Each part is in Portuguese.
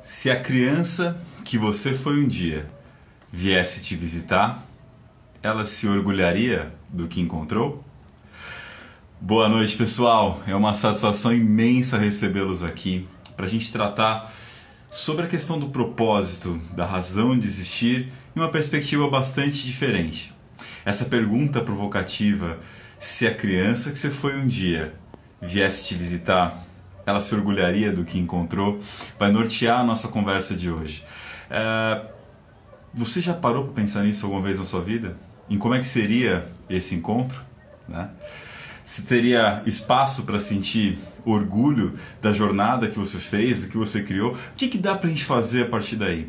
Se a criança que você foi um dia viesse te visitar, ela se orgulharia do que encontrou? Boa noite, pessoal. É uma satisfação imensa recebê-los aqui para a gente tratar sobre a questão do propósito, da razão de existir em uma perspectiva bastante diferente. Essa pergunta provocativa, se a criança que você foi um dia viesse te visitar, ela se orgulharia do que encontrou, vai nortear a nossa conversa de hoje. Você já parou para pensar nisso alguma vez na sua vida? Em como é que seria esse encontro? Né? Se teria espaço para sentir orgulho da jornada que você fez, do que você criou? O que dá para a gente fazer a partir daí?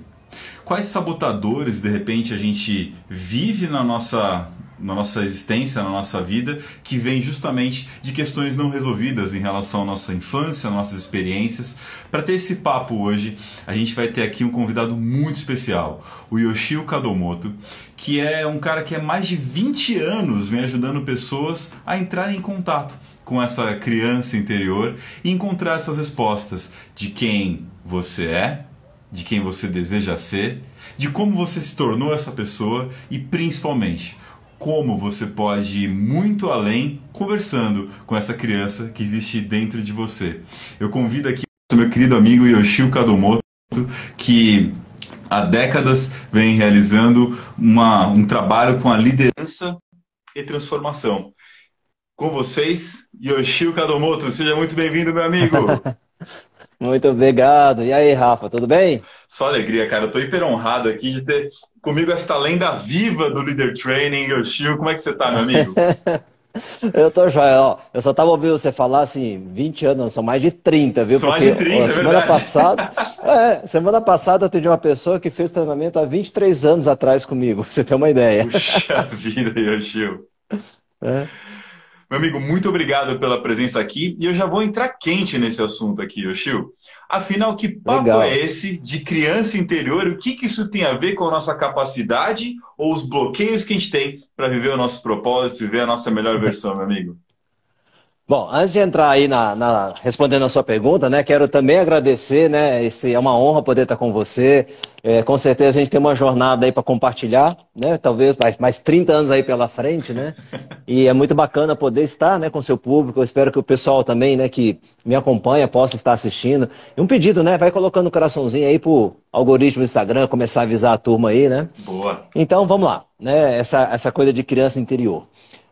Quais sabotadores, de repente, a gente vive na nossa existência, na nossa vida, que vem justamente de questões não resolvidas em relação à nossa infância, nossas experiências? Para ter esse papo hoje, a gente vai ter aqui um convidado muito especial, o Yoshio Kadomoto, que é um cara que há mais de 20 anos vem ajudando pessoas a entrarem em contato com essa criança interior e encontrar essas respostas de quem você é, de quem você deseja ser, de como você se tornou essa pessoa e, principalmente, como você pode ir muito além conversando com essa criança que existe dentro de você. Eu convido aqui o meu querido amigo Yoshio Kadomoto, que há décadas vem realizando um trabalho com a liderança e transformação. Com vocês, Yoshio Kadomoto. Seja muito bem-vindo, meu amigo. Muito obrigado. E aí, Rafa, tudo bem? Só alegria, cara. Eu tô hiper honrado aqui de ter comigo essa lenda viva do Leader Training, Yoshio. Como é que você tá, meu amigo? Eu tô joia, ó. Eu só tava ouvindo você falar assim, 20 anos, são mais de 30, viu? São mais de 30, ó, semana passada eu atendi uma pessoa que fez treinamento há 23 anos atrás comigo, pra você ter uma ideia. Puxa vida, Yoshio. É. Meu amigo, muito obrigado pela presença aqui e eu já vou entrar quente nesse assunto aqui, Yoshio. Afinal, que papo Legal. é esse de criança interior? O que isso tem a ver com a nossa capacidade ou os bloqueios que a gente tem para viver o nosso propósito, viver a nossa melhor versão, meu amigo? Bom, antes de entrar aí respondendo a sua pergunta, né, quero também agradecer, né, é uma honra poder estar com você. Com certeza a gente tem uma jornada aí para compartilhar, né, talvez mais 30 anos aí pela frente, né, e é muito bacana poder estar, né, com o seu público. Eu espero que o pessoal também, né, que me acompanha possa estar assistindo. E um pedido, né, vai colocando o coraçãozinho aí pro algoritmo do Instagram começar a avisar a turma aí, né. Boa. Então vamos lá, né, essa coisa de criança interior.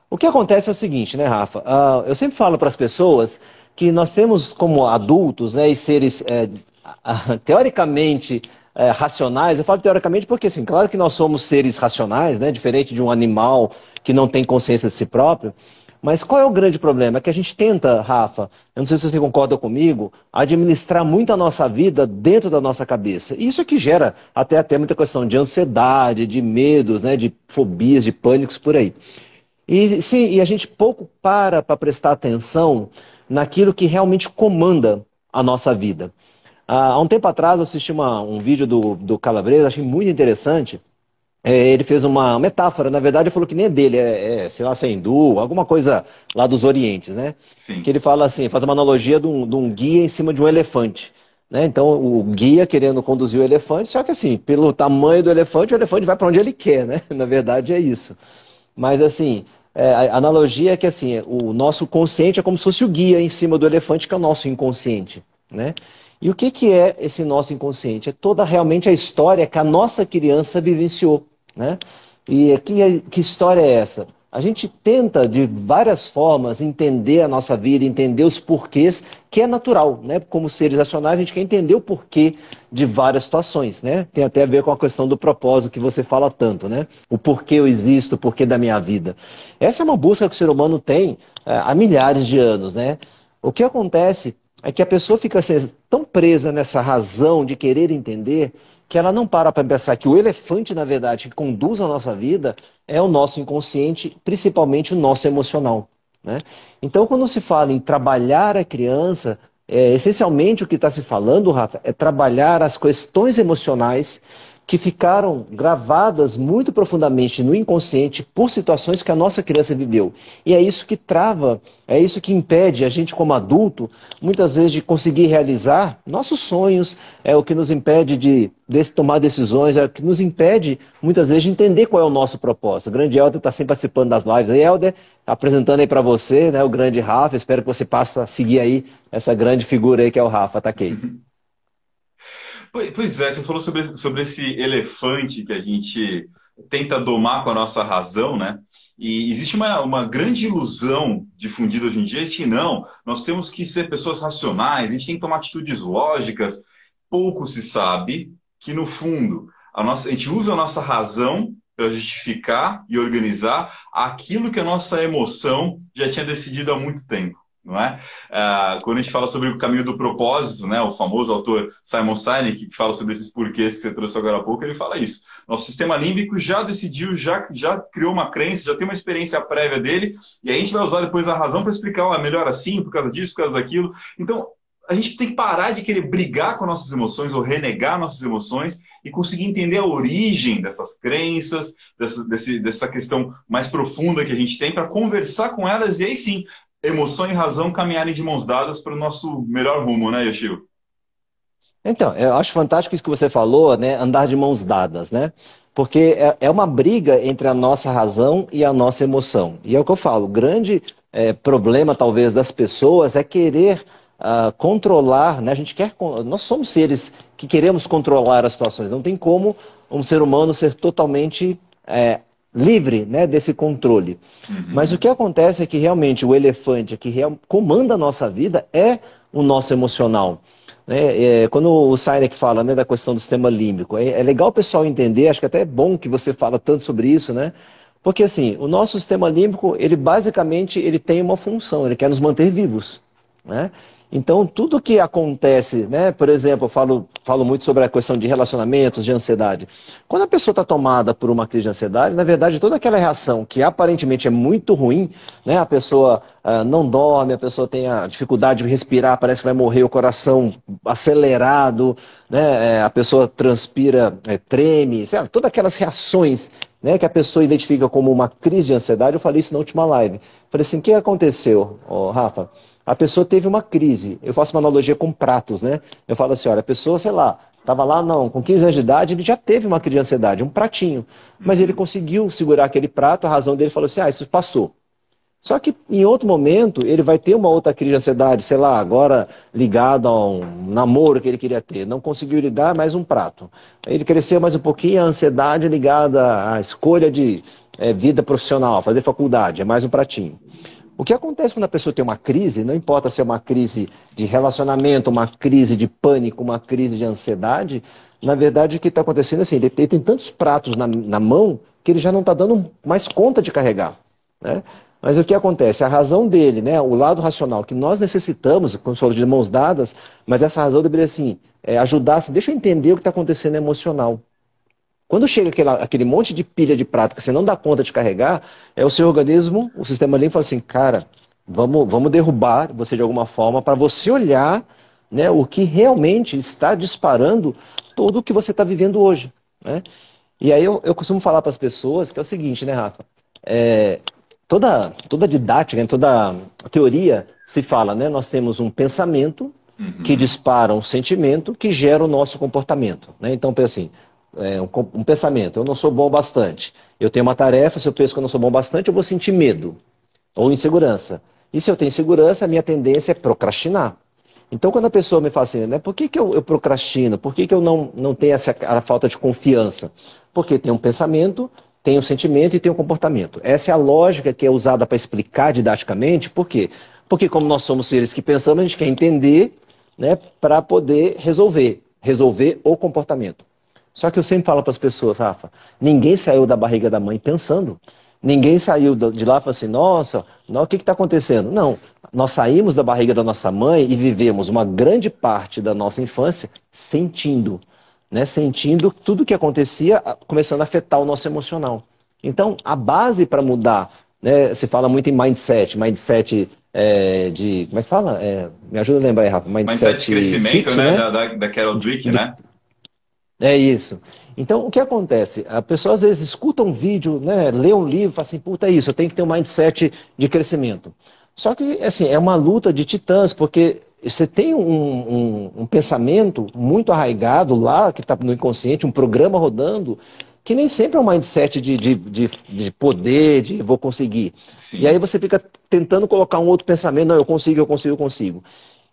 O que acontece é o seguinte, né, Rafa? Eu sempre falo para as pessoas que nós temos como adultos, né, e seres teoricamente racionais. Eu falo teoricamente porque, assim, claro que nós somos seres racionais, né, diferente de um animal que não tem consciência de si próprio. Mas qual é o grande problema? É que a gente tenta, Rafa, eu não sei se você concorda comigo, administrar muito a nossa vida dentro da nossa cabeça. E isso é que gera até muita questão de ansiedade, de medos, né, de fobias, de pânicos por aí. E a gente pouco para prestar atenção naquilo que realmente comanda a nossa vida. Há um tempo atrás eu assisti um vídeo do Calabresa, achei muito interessante. Ele fez uma metáfora, na verdade ele falou que nem é dele, sei lá, se é hindu, alguma coisa lá dos Orientes, né? Sim. Que ele fala assim, faz uma analogia de um guia em cima de um elefante. Né? Então o guia querendo conduzir o elefante, só que assim, pelo tamanho do elefante, o elefante vai para onde ele quer, né? Na verdade é isso. Mas assim, a analogia é que assim, o nosso consciente é como se fosse o guia em cima do elefante, que é o nosso inconsciente, né? E o que é esse nosso inconsciente? É toda realmente a história que a nossa criança vivenciou, né? E que história é essa? A gente tenta, de várias formas, entender a nossa vida, entender os porquês, que é natural, né? Como seres racionais, a gente quer entender o porquê de várias situações, né? Tem até a ver com a questão do propósito que você fala tanto, né? O porquê eu existo, o porquê da minha vida. Essa é uma busca que o ser humano tem há milhares de anos, né? O que acontece é que a pessoa fica assim, tão presa nessa razão de querer entender que ela não para pensar que o elefante, na verdade, que conduz a nossa vida é o nosso inconsciente, principalmente o nosso emocional, né? Então, quando se fala em trabalhar a criança, essencialmente o que está se falando, Rafa, é trabalhar as questões emocionais que ficaram gravadas muito profundamente no inconsciente por situações que a nossa criança viveu. E é isso que trava, é isso que impede a gente como adulto, muitas vezes, de conseguir realizar nossos sonhos, é o que nos impede de tomar decisões, é o que nos impede, muitas vezes, de entender qual é o nosso propósito. O grande Helder está sempre participando das lives. Aí, Helder, apresentando aí para você, né, o grande Rafa, espero que você passe a seguir aí essa grande figura aí que é o Rafa, tá aqui. Pois é, você falou sobre esse elefante que a gente tenta domar com a nossa razão, né? E existe uma grande ilusão difundida hoje em dia de que não, nós temos que ser pessoas racionais, a gente tem que tomar atitudes lógicas. Pouco se sabe que, no fundo, a gente usa a nossa razão para justificar e organizar aquilo que a nossa emoção já tinha decidido há muito tempo. Não é? Quando a gente fala sobre o caminho do propósito, né, o famoso autor Simon Sinek, que fala sobre esses porquês que você trouxe agora há pouco, ele fala isso. Nosso sistema límbico já decidiu, já criou uma crença, já tem uma experiência prévia dele, e aí a gente vai usar depois a razão para explicar, melhor assim, por causa disso, por causa daquilo. Então, a gente tem que parar de querer brigar com nossas emoções ou renegar nossas emoções e conseguir entender a origem dessas crenças, dessa questão mais profunda que a gente tem, para conversar com elas e aí sim, emoção e razão caminharem de mãos dadas para o nosso melhor rumo, né, Yoshio? Então, eu acho fantástico isso que você falou, né? Andar de mãos dadas, né? Porque é uma briga entre a nossa razão e a nossa emoção. E é o que eu falo, o grande problema, talvez, das pessoas é querer controlar, né? Nós somos seres que queremos controlar as situações. Não tem como um ser humano ser totalmente livre, né, desse controle. Mas o que acontece é que realmente o elefante que comanda a nossa vida é o nosso emocional. Né? Quando o Sinek fala, né, da questão do sistema límbico, é legal o pessoal entender, acho que até é bom que você fala tanto sobre isso, né? Porque assim, o nosso sistema límbico, ele basicamente ele tem uma função, ele quer nos manter vivos, né? Então, tudo que acontece, né? Por exemplo, eu falo muito sobre a questão de relacionamentos, de ansiedade. Quando a pessoa está tomada por uma crise de ansiedade, na verdade, toda aquela reação que aparentemente é muito ruim, né? A pessoa não dorme, a pessoa tem a dificuldade de respirar, parece que vai morrer, o coração acelerado, né? A pessoa transpira, treme, sei lá, todas aquelas reações, né, que a pessoa identifica como uma crise de ansiedade. Eu falei isso na última live. Falei assim, o que aconteceu, Rafa? A pessoa teve uma crise. Eu faço uma analogia com pratos, né? Eu falo assim, olha, a pessoa, sei lá, estava lá, não, com 15 anos de idade, ele já teve uma crise de ansiedade, um pratinho. Mas ele conseguiu segurar aquele prato, a razão dele falou assim, isso passou. Só que em outro momento, ele vai ter uma outra crise de ansiedade, sei lá, agora ligado a um namoro que ele queria ter. Não conseguiu lidar, mais um prato. Aí ele cresceu mais um pouquinho, a ansiedade ligada à escolha de vida profissional, fazer faculdade, é mais um pratinho. O que acontece quando a pessoa tem uma crise, não importa se é uma crise de relacionamento, uma crise de pânico, uma crise de ansiedade, na verdade o que está acontecendo é assim, ele tem tantos pratos na mão que ele já não está dando mais conta de carregar, né? Mas o que acontece? A razão dele, né, o lado racional que nós necessitamos, quando você falou de mãos dadas, mas essa razão deveria assim, ajudar, assim, deixa eu entender o que está acontecendo emocional. Quando chega aquele monte de pilha de prato que você não dá conta de carregar, o seu organismo, o sistema límbico fala assim, cara, vamos derrubar você de alguma forma para você olhar, né, o que realmente está disparando tudo o que você está vivendo hoje, né? E aí eu costumo falar para as pessoas que é o seguinte, né, Rafa? Toda didática, toda teoria se fala, né? Nós temos um pensamento que dispara um sentimento que gera o nosso comportamento, né? Então, assim, um pensamento, eu não sou bom bastante. Eu tenho uma tarefa, se eu penso que eu não sou bom bastante, eu vou sentir medo ou insegurança. E se eu tenho insegurança, a minha tendência é procrastinar. Então, quando a pessoa me fala assim, né, por que eu procrastino? Por que eu não tenho a falta de confiança? Porque tem um pensamento, tem um sentimento e tem um comportamento. Essa é a lógica que é usada para explicar didaticamente. Por quê? Porque como nós somos seres que pensamos, a gente quer entender, né, para poder resolver o comportamento. Só que eu sempre falo para as pessoas, Rafa, ninguém saiu da barriga da mãe pensando. Ninguém saiu de lá e falou assim, nossa, o que está acontecendo? Não, nós saímos da barriga da nossa mãe e vivemos uma grande parte da nossa infância sentindo, né? Sentindo tudo o que acontecia, começando a afetar o nosso emocional. Então, a base para mudar, né, se fala muito em mindset como é que fala? Me ajuda a lembrar aí, Rafa. Mindset de crescimento, fixo, né? Da Carol Dweck, né? É isso. Então, o que acontece? A pessoa às vezes escuta um vídeo, né, lê um livro, fala assim, puta, é isso, eu tenho que ter um mindset de crescimento. Só que, assim, é uma luta de titãs, porque você tem um pensamento muito arraigado lá, que está no inconsciente, um programa rodando, que nem sempre é um mindset de poder, de vou conseguir. E aí Sim. você fica tentando colocar um outro pensamento, não, eu consigo, eu consigo, eu consigo.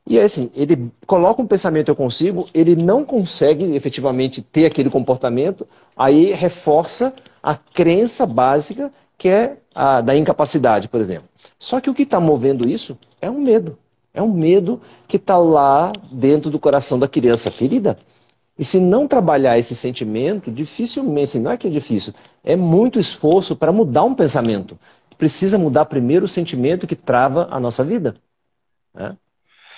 E é assim, ele coloca um pensamento eu consigo, ele não consegue efetivamente ter aquele comportamento, aí reforça a crença básica que é a da incapacidade, por exemplo. Só que o que está movendo isso é um medo. É um medo que está lá dentro do coração da criança ferida. E se não trabalhar esse sentimento, dificilmente, assim, não é que é difícil, é muito esforço para mudar um pensamento. Precisa mudar primeiro o sentimento que trava a nossa vida, né?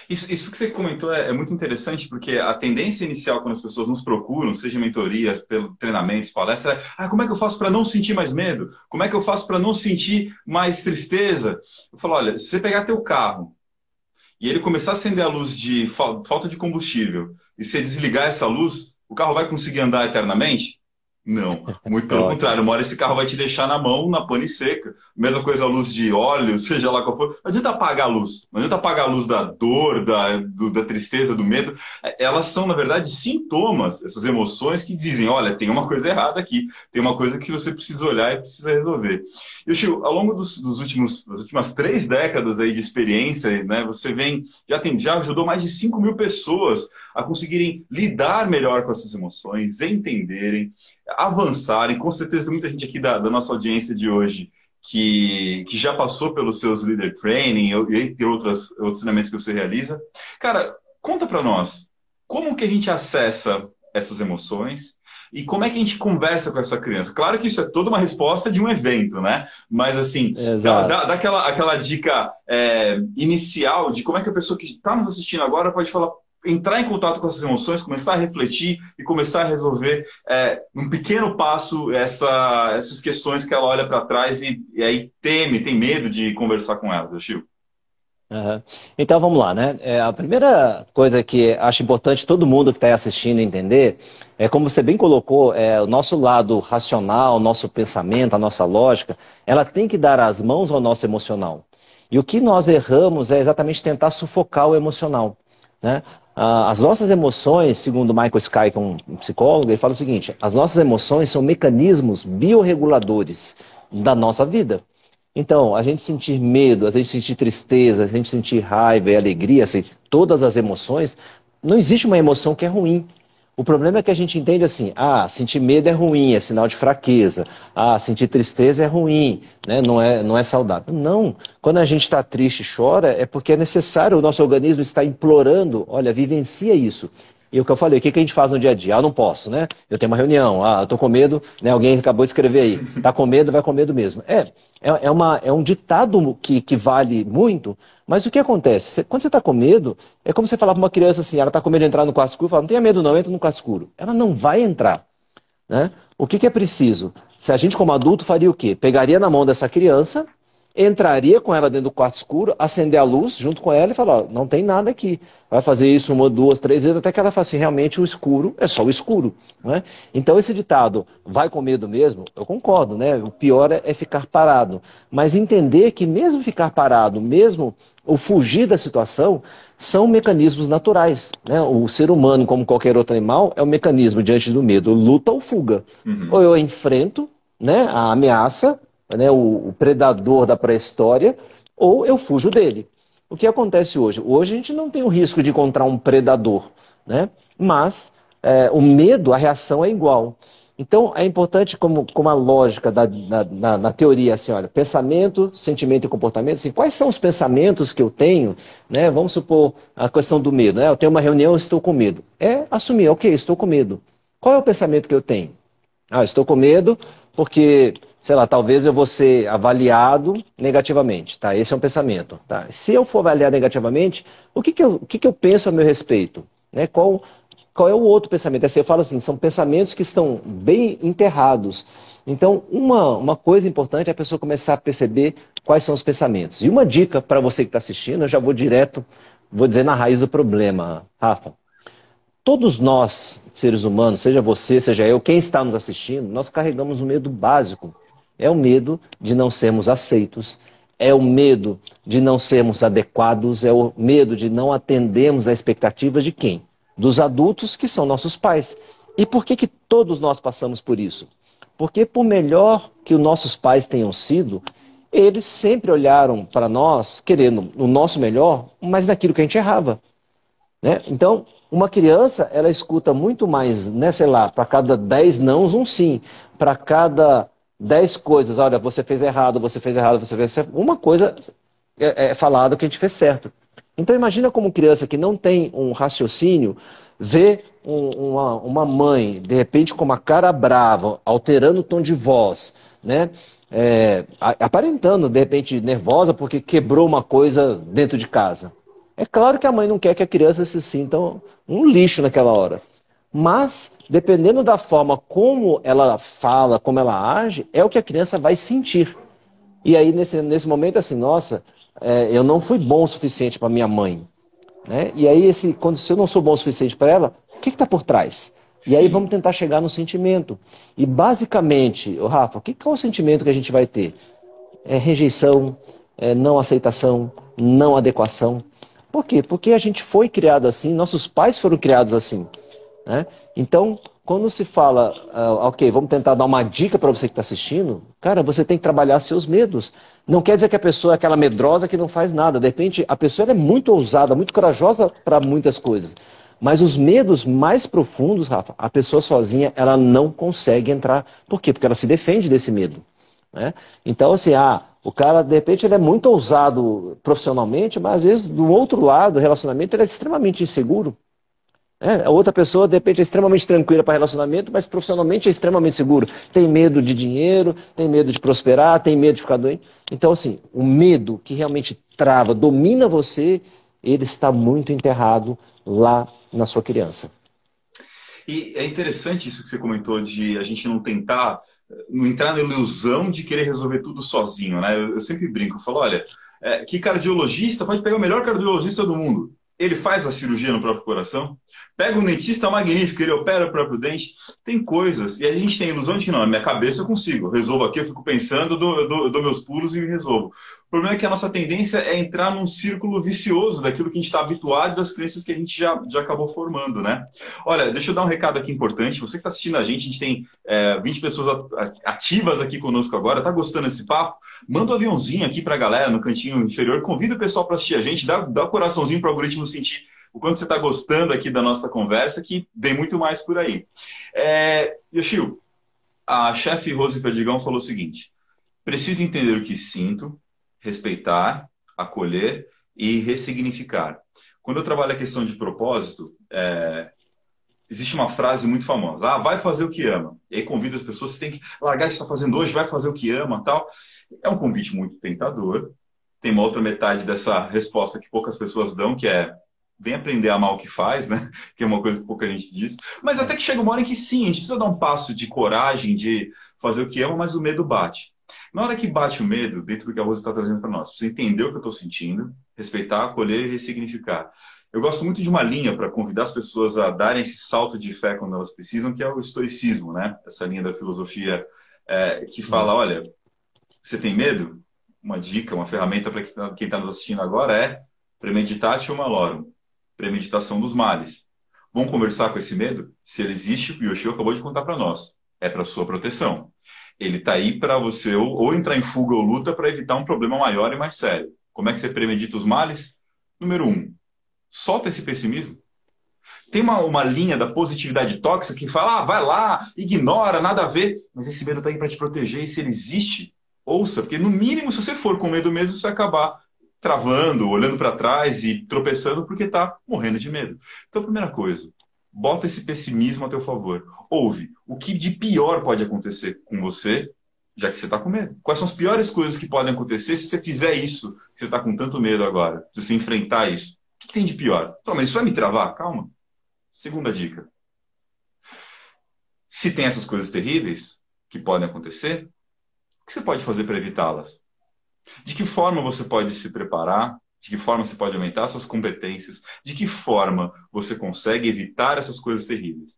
Isso que você comentou é muito interessante, porque a tendência inicial quando as pessoas nos procuram, seja mentorias, treinamentos, palestras, é como é que eu faço para não sentir mais medo? Como é que eu faço para não sentir mais tristeza? Eu falo, olha, se você pegar teu carro e ele começar a acender a luz de falta de combustível e você desligar essa luz, o carro vai conseguir andar eternamente? Não, muito pelo Ótimo. contrário, uma hora esse carro vai te deixar na mão, na pane seca. Mesma coisa a luz de óleo, seja lá qual for. Não adianta apagar a luz. Não adianta apagar a luz da dor, da tristeza, do medo. Elas são, na verdade, sintomas, essas emoções que dizem, olha, tem uma coisa errada aqui, tem uma coisa que você precisa olhar e precisa resolver. E, Chico, ao longo das últimas 3 décadas aí de experiência, né, você já ajudou mais de 5 mil pessoas a conseguirem lidar melhor com essas emoções, entenderem, avançarem. Com certeza, muita gente aqui da nossa audiência de hoje que já passou pelos seus leader training e outros treinamentos que você realiza. Cara, conta para nós, como que a gente acessa essas emoções e como é que a gente conversa com essa criança? Claro que isso é toda uma resposta de um evento, né? Mas, assim, Exato. dá aquela dica inicial de como é que a pessoa que está nos assistindo agora pode falar, entrar em contato com essas emoções, começar a refletir e começar a resolver, num pequeno passo, essas questões que ela olha para trás e aí tem medo de conversar com elas, Chico. Aham. Então vamos lá, né? A primeira coisa que acho importante todo mundo que está aí assistindo entender é, como você bem colocou, o nosso lado racional, nosso pensamento, a nossa lógica, ela tem que dar as mãos ao nosso emocional. E o que nós erramos é exatamente tentar sufocar o emocional, né? As nossas emoções, segundo Michael Skye, que é um psicólogo, ele fala o seguinte: as nossas emoções são mecanismos biorreguladores da nossa vida. Então, a gente sentir medo, a gente sentir tristeza, a gente sentir raiva e alegria, assim, todas as emoções, não existe uma emoção que é ruim. O problema é que a gente entende assim, sentir medo é ruim, é sinal de fraqueza. Sentir tristeza é ruim, né? Não é saudável. Não, quando a gente está triste e chora, é porque é necessário, o nosso organismo está implorando, olha, vivencia isso. E o que eu falei, o que a gente faz no dia a dia? Eu não posso, né? Eu tenho uma reunião, eu tô com medo, né? Alguém acabou de escrever aí. Tá com medo, vai com medo mesmo. É um ditado que vale muito, mas o que acontece? Quando você está com medo, é como você falar para uma criança assim, ela está com medo de entrar no quarto escuro, fala, não tenha medo não, entra no quarto escuro. Ela não vai entrar, né? O que é preciso? Se a gente como adulto faria o quê? Pegaria na mão dessa criança, entraria com ela dentro do quarto escuro, acender a luz junto com ela e falar, ó, não tem nada aqui. Vai fazer isso 1, 2, 3 vezes, até que ela faça assim, realmente o escuro é só o escuro, né? Então esse ditado, vai com medo mesmo, eu concordo, né? O pior é ficar parado. Mas entender que mesmo ficar parado, mesmo o fugir da situação, são mecanismos naturais, né? O ser humano, como qualquer outro animal, é um mecanismo diante do medo, luta ou fuga. Ou Uhum. eu enfrento, né, a ameaça, né, o predador da pré-história, ou eu fujo dele. O que acontece hoje? Hoje a gente não tem o risco de encontrar um predador, né? Mas o medo, a reação é igual. Então é importante, como a lógica na teoria, assim, olha, pensamento, sentimento e comportamento, assim, quais são os pensamentos que eu tenho, né? Vamos supor a questão do medo, né? Eu tenho uma reunião, eu estou com medo. É assumir, ok, estou com medo. Qual é o pensamento que eu tenho? Estou com medo porque, sei lá, talvez eu vou ser avaliado negativamente, tá? Esse é um pensamento, tá? Se eu for avaliado negativamente, o que que eu penso a meu respeito? Né? Qual é o outro pensamento? Assim, eu falo assim, são pensamentos que estão bem enterrados. Então, uma coisa importante é a pessoa começar a perceber quais são os pensamentos. E uma dica para você que está assistindo, eu já vou direto, vou dizer na raiz do problema, Rafa. todos nós, seres humanos, seja você, seja eu, quem está nos assistindo, nós carregamos um medo básico. É o medo de não sermos aceitos, é o medo de não sermos adequados, é o medo de não atendermos às expectativas de quem? Dos adultos que são nossos pais. E por que que todos nós passamos por isso? Porque por melhor que os nossos pais tenham sido, eles sempre olharam para nós querendo o nosso melhor, mas naquilo que a gente errava, né? Então, uma criança, ela escuta muito mais, né, sei lá, para cada 10 nãos, um sim. Para cada 10 coisas, olha, você fez errado, você fez errado, você fez certo, uma coisa é falado que a gente fez certo. Então, imagina como criança que não tem um raciocínio, vê uma mãe, de repente, com uma cara brava, alterando o tom de voz, né? Aparentando, de repente, nervosa porque quebrou uma coisa dentro de casa. É claro que a mãe não quer que a criança se sinta um lixo naquela hora. Mas, dependendo da forma como ela fala, como ela age, é o que a criança vai sentir. E aí, nesse momento, assim, nossa, eu não fui bom o suficiente para minha mãe, né? E aí, se eu não sou bom o suficiente para ela, o que está por trás? E aí Sim. vamos tentar chegar no sentimento. E basicamente, Rafa, o que é o sentimento que a gente vai ter? É rejeição, é não aceitação, não adequação. Por quê? Porque a gente foi criado assim, nossos pais foram criados assim, né? Então, quando se fala, ok, vamos tentar dar uma dica para você que está assistindo, cara, você tem que trabalhar seus medos. Não quer dizer que a pessoa é aquela medrosa que não faz nada. De repente, a pessoa ela é muito ousada, muito corajosa para muitas coisas. Mas os medos mais profundos, Rafa, a pessoa sozinha, ela não consegue entrar. Por quê? Porque ela se defende desse medo, né? Então, assim, o cara, de repente, ele é muito ousado profissionalmente, mas às vezes, do outro lado, do relacionamento, ele é extremamente inseguro. A outra pessoa, de repente, é extremamente tranquila para relacionamento, mas profissionalmente é extremamente seguro. Tem medo de dinheiro, tem medo de prosperar, tem medo de ficar doente. Então, assim, o medo que realmente trava, domina você, ele está muito enterrado lá na sua criança. E é interessante isso que você comentou de a gente não tentar, não entrar na ilusão de querer resolver tudo sozinho, né? Eu sempre brinco, eu falo, olha, que cardiologista pode pegar o melhor cardiologista do mundo. Ele faz a cirurgia no próprio coração. Pega um dentista magnífico, ele opera o próprio dente. Tem coisas, e a gente tem a ilusão de que não, na minha cabeça eu consigo. Eu resolvo aqui, eu fico pensando, dou meus pulos e resolvo. O problema é que a nossa tendência é entrar num círculo vicioso daquilo que a gente está habituado e das crenças que a gente já acabou formando, né? Olha, deixa eu dar um recado aqui importante. Você que está assistindo a gente tem 20 pessoas ativas aqui conosco agora. Tá gostando desse papo? Manda um aviãozinho aqui para a galera no cantinho inferior. Convida o pessoal para assistir a gente. Dá um coraçãozinho para o algoritmo sentir o quanto você está gostando aqui da nossa conversa, que vem muito mais por aí. Yoshio, a chefe Rose Perdigão falou o seguinte: preciso entender o que sinto, respeitar, acolher e ressignificar. Quando eu trabalho a questão de propósito, existe uma frase muito famosa: vai fazer o que ama. E aí convida as pessoas, você tem que largar isso que está fazendo hoje, vai fazer o que ama, tal. É um convite muito tentador. Tem uma outra metade dessa resposta que poucas pessoas dão, que é: vem aprender a amar o que faz, né? Que é uma coisa que pouca gente diz. Mas até que chega uma hora em que sim, a gente precisa dar um passo de coragem, de fazer o que ama, mas o medo bate. Na hora que bate o medo, dentro do que a Rosa está trazendo para nós, precisa entender o que eu estou sentindo, respeitar, acolher e ressignificar. Eu gosto muito de uma linha para convidar as pessoas a darem esse salto de fé quando elas precisam, que é o estoicismo, né? Essa linha da filosofia que fala, olha, você tem medo? Uma dica, uma ferramenta para quem está nos assistindo agora é premeditatio malorum, premeditação dos males. Vamos conversar com esse medo? Se ele existe, o Yoshio acabou de contar para nós. É para sua proteção. Ele está aí para você ou entrar em fuga ou luta para evitar um problema maior e mais sério. Como é que você premedita os males? Número 1, solta esse pessimismo. Tem uma linha da positividade tóxica que fala, vai lá, ignora, nada a ver. Mas esse medo está aí para te proteger e se ele existe, ouça, porque no mínimo, se você for com medo mesmo, você vai acabar travando, olhando para trás e tropeçando porque está morrendo de medo. Então, primeira coisa, bota esse pessimismo a teu favor. Ouve o que de pior pode acontecer com você, já que você está com medo. Quais são as piores coisas que podem acontecer se você fizer isso, que você está com tanto medo agora, se você enfrentar isso? O que tem de pior? Mas isso vai me travar? Calma. Segunda dica. Se tem essas coisas terríveis que podem acontecer, o que você pode fazer para evitá-las? De que forma você pode se preparar? De que forma você pode aumentar suas competências? De que forma você consegue evitar essas coisas terríveis?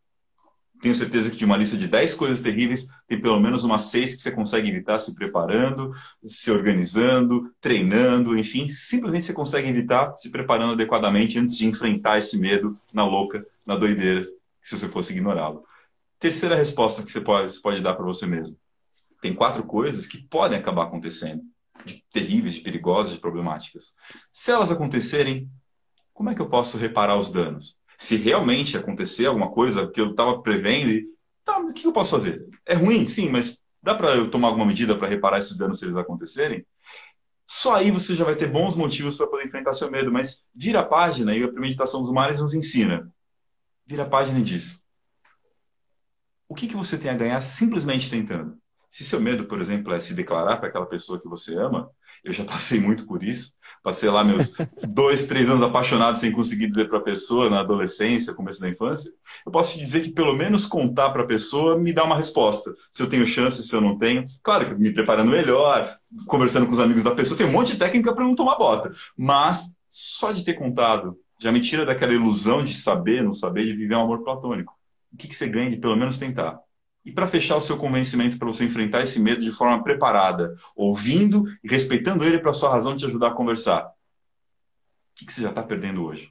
Tenho certeza que de uma lista de 10 coisas terríveis, tem pelo menos umas 6 que você consegue evitar se preparando, se organizando, treinando, enfim, simplesmente você consegue evitar se preparando adequadamente antes de enfrentar esse medo na louca, na doideira, se você fosse ignorá-lo. Terceira resposta que você pode dar para você mesmo. Tem 4 coisas que podem acabar acontecendo, de terríveis, de perigosas, de problemáticas. Se elas acontecerem, como é que eu posso reparar os danos? Se realmente acontecer alguma coisa que eu estava prevendo, tá, o que eu posso fazer? É ruim, sim, mas dá para eu tomar alguma medida para reparar esses danos se eles acontecerem? Só aí você já vai ter bons motivos para poder enfrentar seu medo, mas vira a página e a Premeditação dos Mares nos ensina. Vira a página e diz: o que você tem a ganhar simplesmente tentando? Se seu medo, por exemplo, é se declarar para aquela pessoa que você ama, eu já passei muito por isso. Passei lá meus 2, 3 anos apaixonado sem conseguir dizer para a pessoa na adolescência, começo da infância. Eu posso te dizer que pelo menos contar para a pessoa me dá uma resposta. Se eu tenho chance, se eu não tenho. Claro que me preparando melhor, conversando com os amigos da pessoa, tem um monte de técnica para não tomar bota. Mas só de ter contado já me tira daquela ilusão de saber, não saber, de viver um amor platônico. O que você ganha de pelo menos tentar? E para fechar o seu convencimento, para você enfrentar esse medo de forma preparada, ouvindo e respeitando ele para a sua razão de te ajudar a conversar, o que você já está perdendo hoje?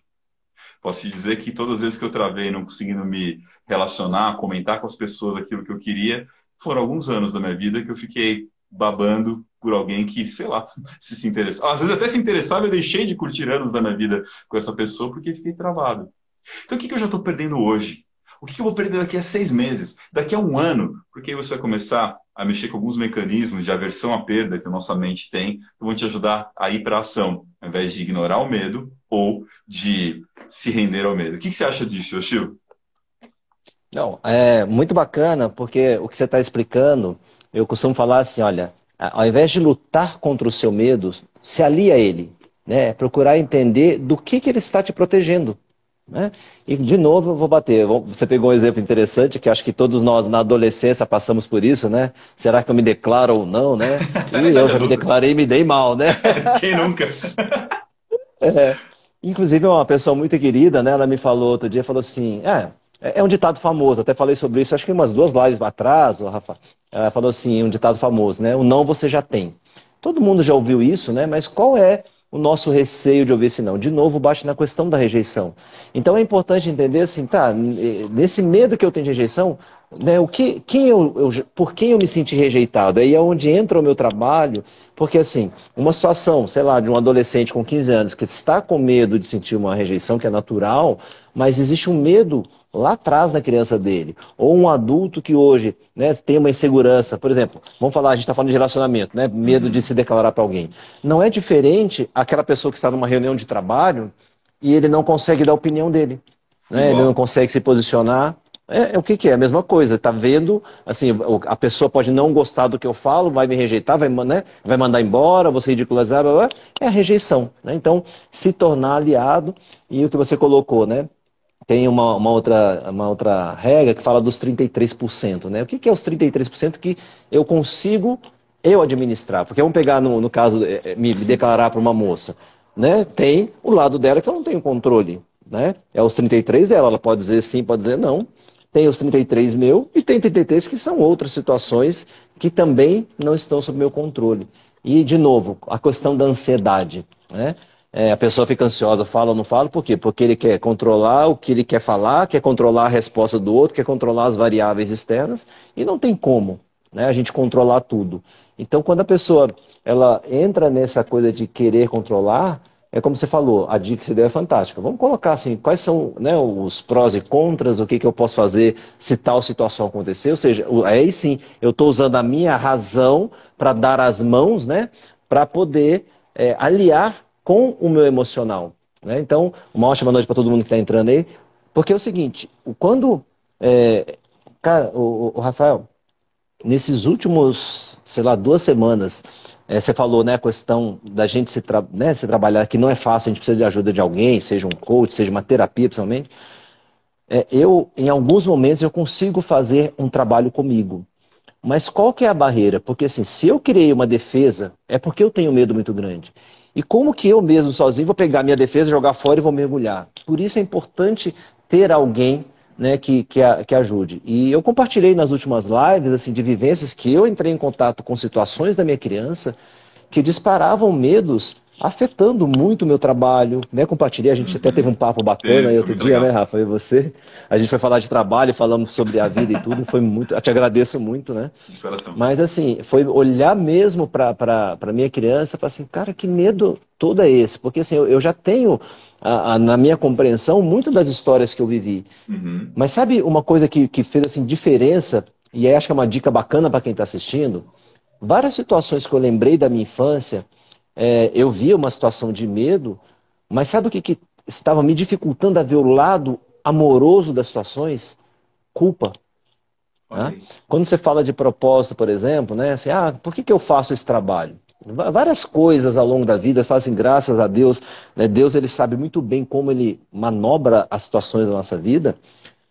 Posso te dizer que todas as vezes que eu travei não conseguindo me relacionar, comentar com as pessoas aquilo que eu queria, foram alguns anos da minha vida que eu fiquei babando por alguém que, sei lá, se interessava. Às vezes até se interessava, eu deixei de curtir anos da minha vida com essa pessoa porque fiquei travado. Então o que eu já estou perdendo hoje? O que eu vou perder daqui a 6 meses? Daqui a 1 ano? Porque aí você vai começar a mexer com alguns mecanismos de aversão à perda que a nossa mente tem, que vão te ajudar a ir para a ação, ao invés de ignorar o medo ou de se render ao medo. O que você acha disso, Yoshio? Não, é muito bacana, porque o que você está explicando, eu costumo falar assim, olha, ao invés de lutar contra o seu medo, se alia a ele, né? Procurar entender do que ele está te protegendo, né? E, de novo, eu vou bater. Você pegou um exemplo interessante, que acho que todos nós, na adolescência, passamos por isso, né? Será que eu me declaro ou não, né? E eu já me declarei e me dei mal, né? Quem nunca? Inclusive, uma pessoa muito querida, né? Ela me falou outro dia, falou assim, é um ditado famoso, até falei sobre isso, acho que umas 2 lives atrás, o Rafa, ela falou assim, um ditado famoso, né? O não você já tem. Todo mundo já ouviu isso, né? Mas qual é o nosso receio de ouvir esse não? De novo, bate na questão da rejeição. Então é importante entender assim, tá, nesse medo que eu tenho de rejeição, né, por quem eu me senti rejeitado? Aí é onde entra o meu trabalho, porque assim, uma situação, sei lá, de um adolescente com 15 anos que está com medo de sentir uma rejeição, que é natural, mas existe um medo lá atrás na criança dele. Ou um adulto que hoje, né, tem uma insegurança, por exemplo, vamos falar, a gente está falando de relacionamento, né, medo de se declarar para alguém. Não é diferente aquela pessoa que está numa reunião de trabalho e ele não consegue dar a opinião dele, né, ele não consegue se posicionar. O que é? A mesma coisa, tá vendo, assim, a pessoa pode não gostar do que eu falo, vai me rejeitar, né, vai mandar embora, você ridicularizar, blá, blá, é a rejeição, né? Então, se tornar aliado, e o que você colocou, né? Tem uma outra regra que fala dos 33%, né? O que é os 33% que eu consigo administrar? Porque vamos pegar no caso, me declarar para uma moça, né? Tem o lado dela que eu não tenho controle, né? É os 33 dela, ela pode dizer sim, pode dizer não. Tem os 33 meu e tem 33 que são outras situações que também não estão sob meu controle. E, de novo, a questão da ansiedade, né? A pessoa fica ansiosa, fala ou não fala, por quê? Porque ele quer controlar o que ele quer falar, quer controlar a resposta do outro, quer controlar as variáveis externas, e não tem como, né, a gente controlar tudo. Então, quando a pessoa ela entra nessa coisa de querer controlar, é como você falou, a dica que você deu é fantástica. Vamos colocar assim, quais são, né, os prós e contras, o que eu posso fazer se tal situação acontecer, ou seja, aí sim, eu estou usando a minha razão para dar as mãos, né, para poder aliar com o meu emocional, né? Então, uma ótima noite para todo mundo que está entrando aí, porque é o seguinte, quando, cara, o Rafael, nesses últimos, sei lá, 2 semanas, você falou, né, a questão da gente se trabalhar, que não é fácil, a gente precisa de ajuda de alguém, seja um coach, seja uma terapia, principalmente. Em alguns momentos, eu consigo fazer um trabalho comigo. Mas qual que é a barreira? Porque assim, se eu criei uma defesa, é porque eu tenho medo muito grande. E como que eu mesmo, sozinho, vou pegar minha defesa, jogar fora e vou mergulhar? Por isso é importante ter alguém, né, que ajude. E eu compartilhei nas últimas lives, assim, de vivências que eu entrei em contato com situações da minha criança que disparavam medos, afetando muito o meu trabalho, né? Compartilhei, a gente até teve um papo bacana aí Foi outro muito dia, né, legal. Rafa? E você? A gente foi falar de trabalho, falamos sobre a vida e tudo, foi muito, eu te agradeço muito, né? De coração. Mas assim, foi olhar mesmo para minha criança e falar assim, cara, que medo todo é esse? Porque assim, eu já tenho na minha compreensão muito das histórias que eu vivi. Uhum. Mas sabe uma coisa que fez assim diferença, e aí acho que é uma dica bacana para quem está assistindo? Várias situações que eu lembrei da minha infância, eu via uma situação de medo, mas sabe o que estava me dificultando a ver o lado amoroso das situações? Culpa. Olha Né? aí. Quando você fala de propósito, por exemplo, né, assim, por que eu faço esse trabalho? Várias coisas ao longo da vida, fazem graças a Deus, né, Deus ele sabe muito bem como ele manobra as situações da nossa vida,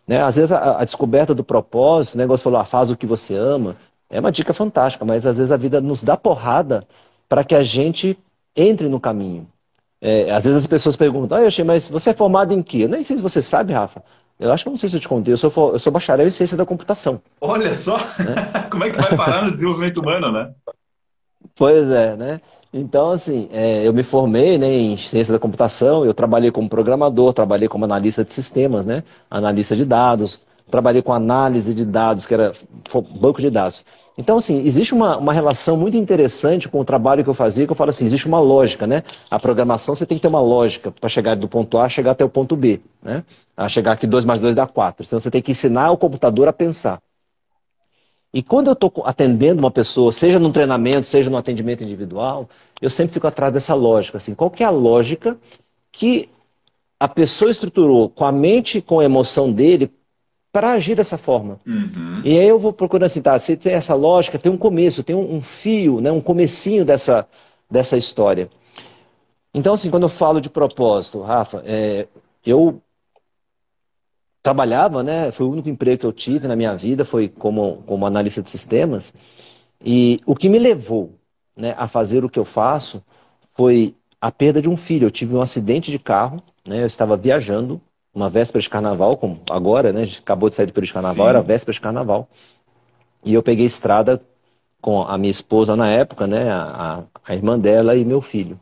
né? Às vezes a descoberta do propósito, né, você falou, faz o que você ama, é uma dica fantástica, mas às vezes a vida nos dá porrada para que a gente entre no caminho. Às vezes as pessoas perguntam, eu achei, mas você é formado em quê? Eu nem sei se você sabe, Rafa. Eu acho que eu não sei se eu te contei, eu sou bacharel em ciência da computação. Olha só Né? como é que vai parar no desenvolvimento humano, né? Pois é, né? Então, assim, eu me formei, né, em ciência da computação, eu trabalhei como programador, trabalhei como analista de sistemas, né, analista de dados, trabalhei com análise de dados, que era banco de dados. Então, assim, existe uma relação muito interessante com o trabalho que eu fazia, que eu falo assim, existe uma lógica, né? A programação você tem que ter uma lógica para chegar do ponto A, chegar até o ponto B, né? A chegar aqui 2 mais 2 dá 4. Então você tem que ensinar o computador a pensar. E quando eu estou atendendo uma pessoa, seja num treinamento, seja num atendimento individual, eu sempre fico atrás dessa lógica. Assim, qual que é a lógica que a pessoa estruturou com a mente e com a emoção dele para agir dessa forma? Uhum. E aí eu vou procurando assim, tá, se tem essa lógica, tem um começo, tem um fio, né, um comecinho dessa história. Então, assim, quando eu falo de propósito, Rafa, eu trabalhava, né, foi o único emprego que eu tive na minha vida, foi como analista de sistemas. E o que me levou, né, a fazer o que eu faço foi a perda de um filho. Eu tive um acidente de carro, né, eu estava viajando, uma véspera de carnaval, como agora, né, a gente acabou de sair do período de carnaval, era Sim. véspera de carnaval. E eu peguei estrada com a minha esposa na época, né, a irmã dela e meu filho.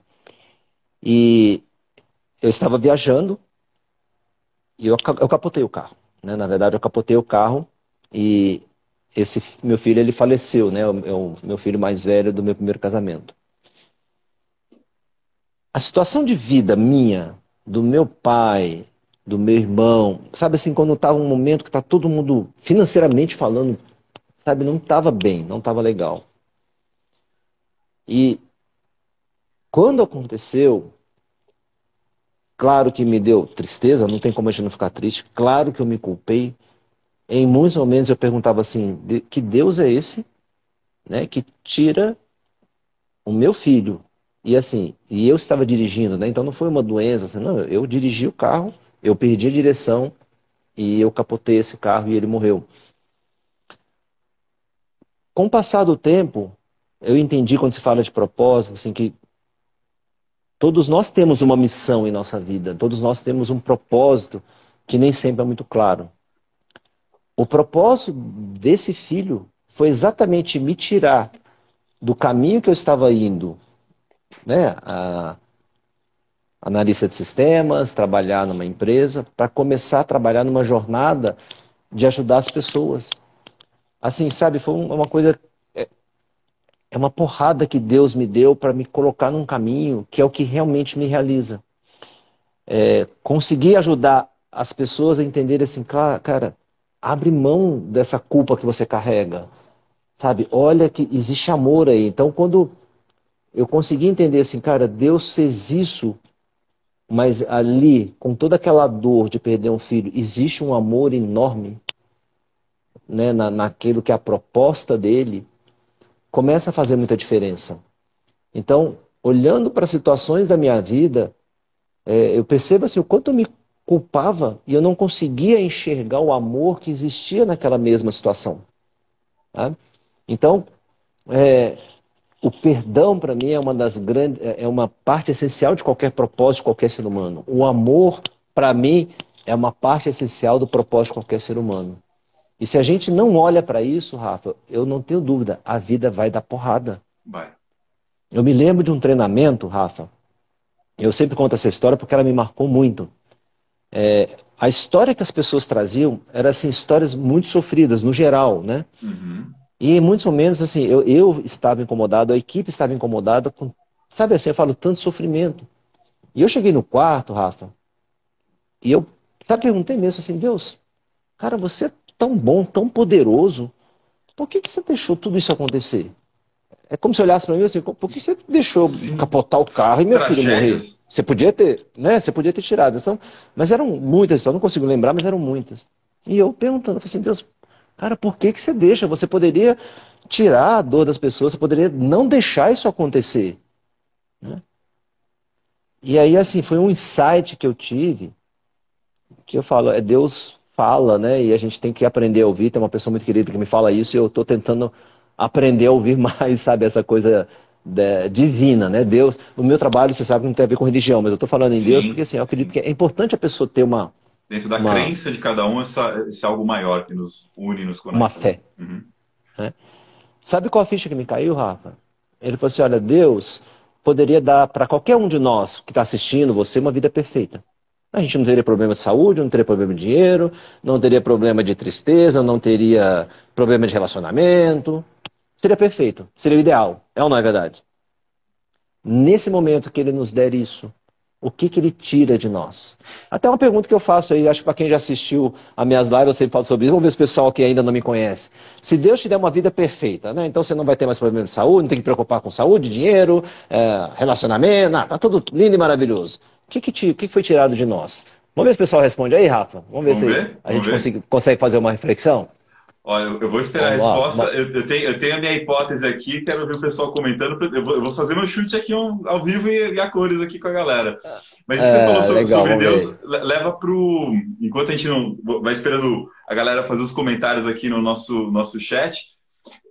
E eu estava viajando e eu capotei o carro. Né? Na verdade, eu capotei o carro e esse meu filho ele faleceu, né? O meu filho mais velho do meu primeiro casamento. A situação de vida minha, do meu pai, do meu irmão, sabe assim, quando estava um momento que está todo mundo financeiramente falando, sabe, não estava bem, não estava legal. E quando aconteceu, claro que me deu tristeza, não tem como a gente não ficar triste, claro que eu me culpei. Em muitos momentos eu perguntava assim, que Deus é esse, né, que tira o meu filho. E assim, e eu estava dirigindo, né? Então não foi uma doença, assim, não, eu dirigi o carro, eu perdi a direção e eu capotei esse carro e ele morreu. Com o passar do tempo, eu entendi quando se fala de propósito, assim, que todos nós temos uma missão em nossa vida, todos nós temos um propósito que nem sempre é muito claro. O propósito desse filho foi exatamente me tirar do caminho que eu estava indo, né? Analista de sistemas, trabalhar numa empresa, para começar a trabalhar numa jornada de ajudar as pessoas. Assim, sabe, foi uma coisa, é uma porrada que Deus me deu para me colocar num caminho que é o que realmente me realiza. Conseguir ajudar as pessoas a entenderem assim, cara, abre mão dessa culpa que você carrega, sabe? Olha que existe amor aí. Então, quando eu consegui entender assim, cara, Deus fez isso. Mas ali, com toda aquela dor de perder um filho, existe um amor enorme, né, naquilo que é a proposta dele, começa a fazer muita diferença. Então, olhando para situações da minha vida, eu percebo assim, o quanto eu me culpava e eu não conseguia enxergar o amor que existia naquela mesma situação. Tá? Então, o perdão para mim é uma das grandes, é uma parte essencial de qualquer propósito de qualquer ser humano. O amor para mim é uma parte essencial do propósito de qualquer ser humano. E se a gente não olha para isso, Rafa, eu não tenho dúvida, a vida vai dar porrada. Vai. Eu me lembro de um treinamento, Rafa. Eu sempre conto essa história porque ela me marcou muito. A história que as pessoas traziam era assim, histórias muito sofridas, no geral, né? Uhum. E em muitos momentos, assim, eu estava incomodado, a equipe estava incomodada com, sabe assim, eu falo, tanto sofrimento. E eu cheguei no quarto, Rafa, e eu, sabe, perguntei mesmo assim, Deus, cara, você é tão bom, tão poderoso, por que que você deixou tudo isso acontecer? É como se olhasse para mim assim, por que você deixou Sim. capotar o carro e meu filho morrer? Tragédias. Você podia ter, né? Você podia ter tirado. Então, mas eram muitas, eu não consigo lembrar, mas eram muitas. E eu perguntando, eu falei assim, Deus, cara, por que que você deixa? Você poderia tirar a dor das pessoas, você poderia não deixar isso acontecer, né? E aí, assim, foi um insight que eu tive, que eu falo, é Deus fala, né? E a gente tem que aprender a ouvir. Tem uma pessoa muito querida que me fala isso e eu estou tentando aprender a ouvir mais, sabe? Essa coisa divina, né? Deus, o meu trabalho, você sabe que não tem a ver com religião, mas eu estou falando em Deus porque, Sim, assim, eu acredito sim. que é importante a pessoa ter Dentro da uma, crença de cada um, esse algo maior que nos une e nos uma conecta, né? fé, Uhum. né? Sabe qual a ficha que me caiu, Rafa? Ele falou assim, olha, Deus poderia dar para qualquer um de nós que está assistindo você uma vida perfeita. A gente não teria problema de saúde, não teria problema de dinheiro, não teria problema de tristeza, não teria problema de relacionamento. Seria perfeito, seria o ideal. É ou não é verdade? Nesse momento que ele nos der isso, o que que ele tira de nós? Até uma pergunta que eu faço aí, acho que para quem já assistiu a minhas lives, eu sempre falo sobre isso. Vamos ver se o pessoal que ainda não me conhece. Se Deus te der uma vida perfeita, né? Então você não vai ter mais problema de saúde, não tem que preocupar com saúde, dinheiro, relacionamento, nada, tá tudo lindo e maravilhoso. O que que foi tirado de nós? Vamos ver se o pessoal responde aí, Rafa. Vamos ver Vamos se ver? a Vamos gente ver? consegue fazer uma reflexão. Olha, eu vou esperar a Vamos lá. resposta. Eu tenho a minha hipótese aqui, quero ver o pessoal comentando. Eu vou fazer meu chute aqui ao vivo e a cores aqui com a galera. Mas você falou Legal, sobre vamos Deus, ver. leva pro. Enquanto a gente não vai esperando a galera fazer os comentários aqui no nosso chat,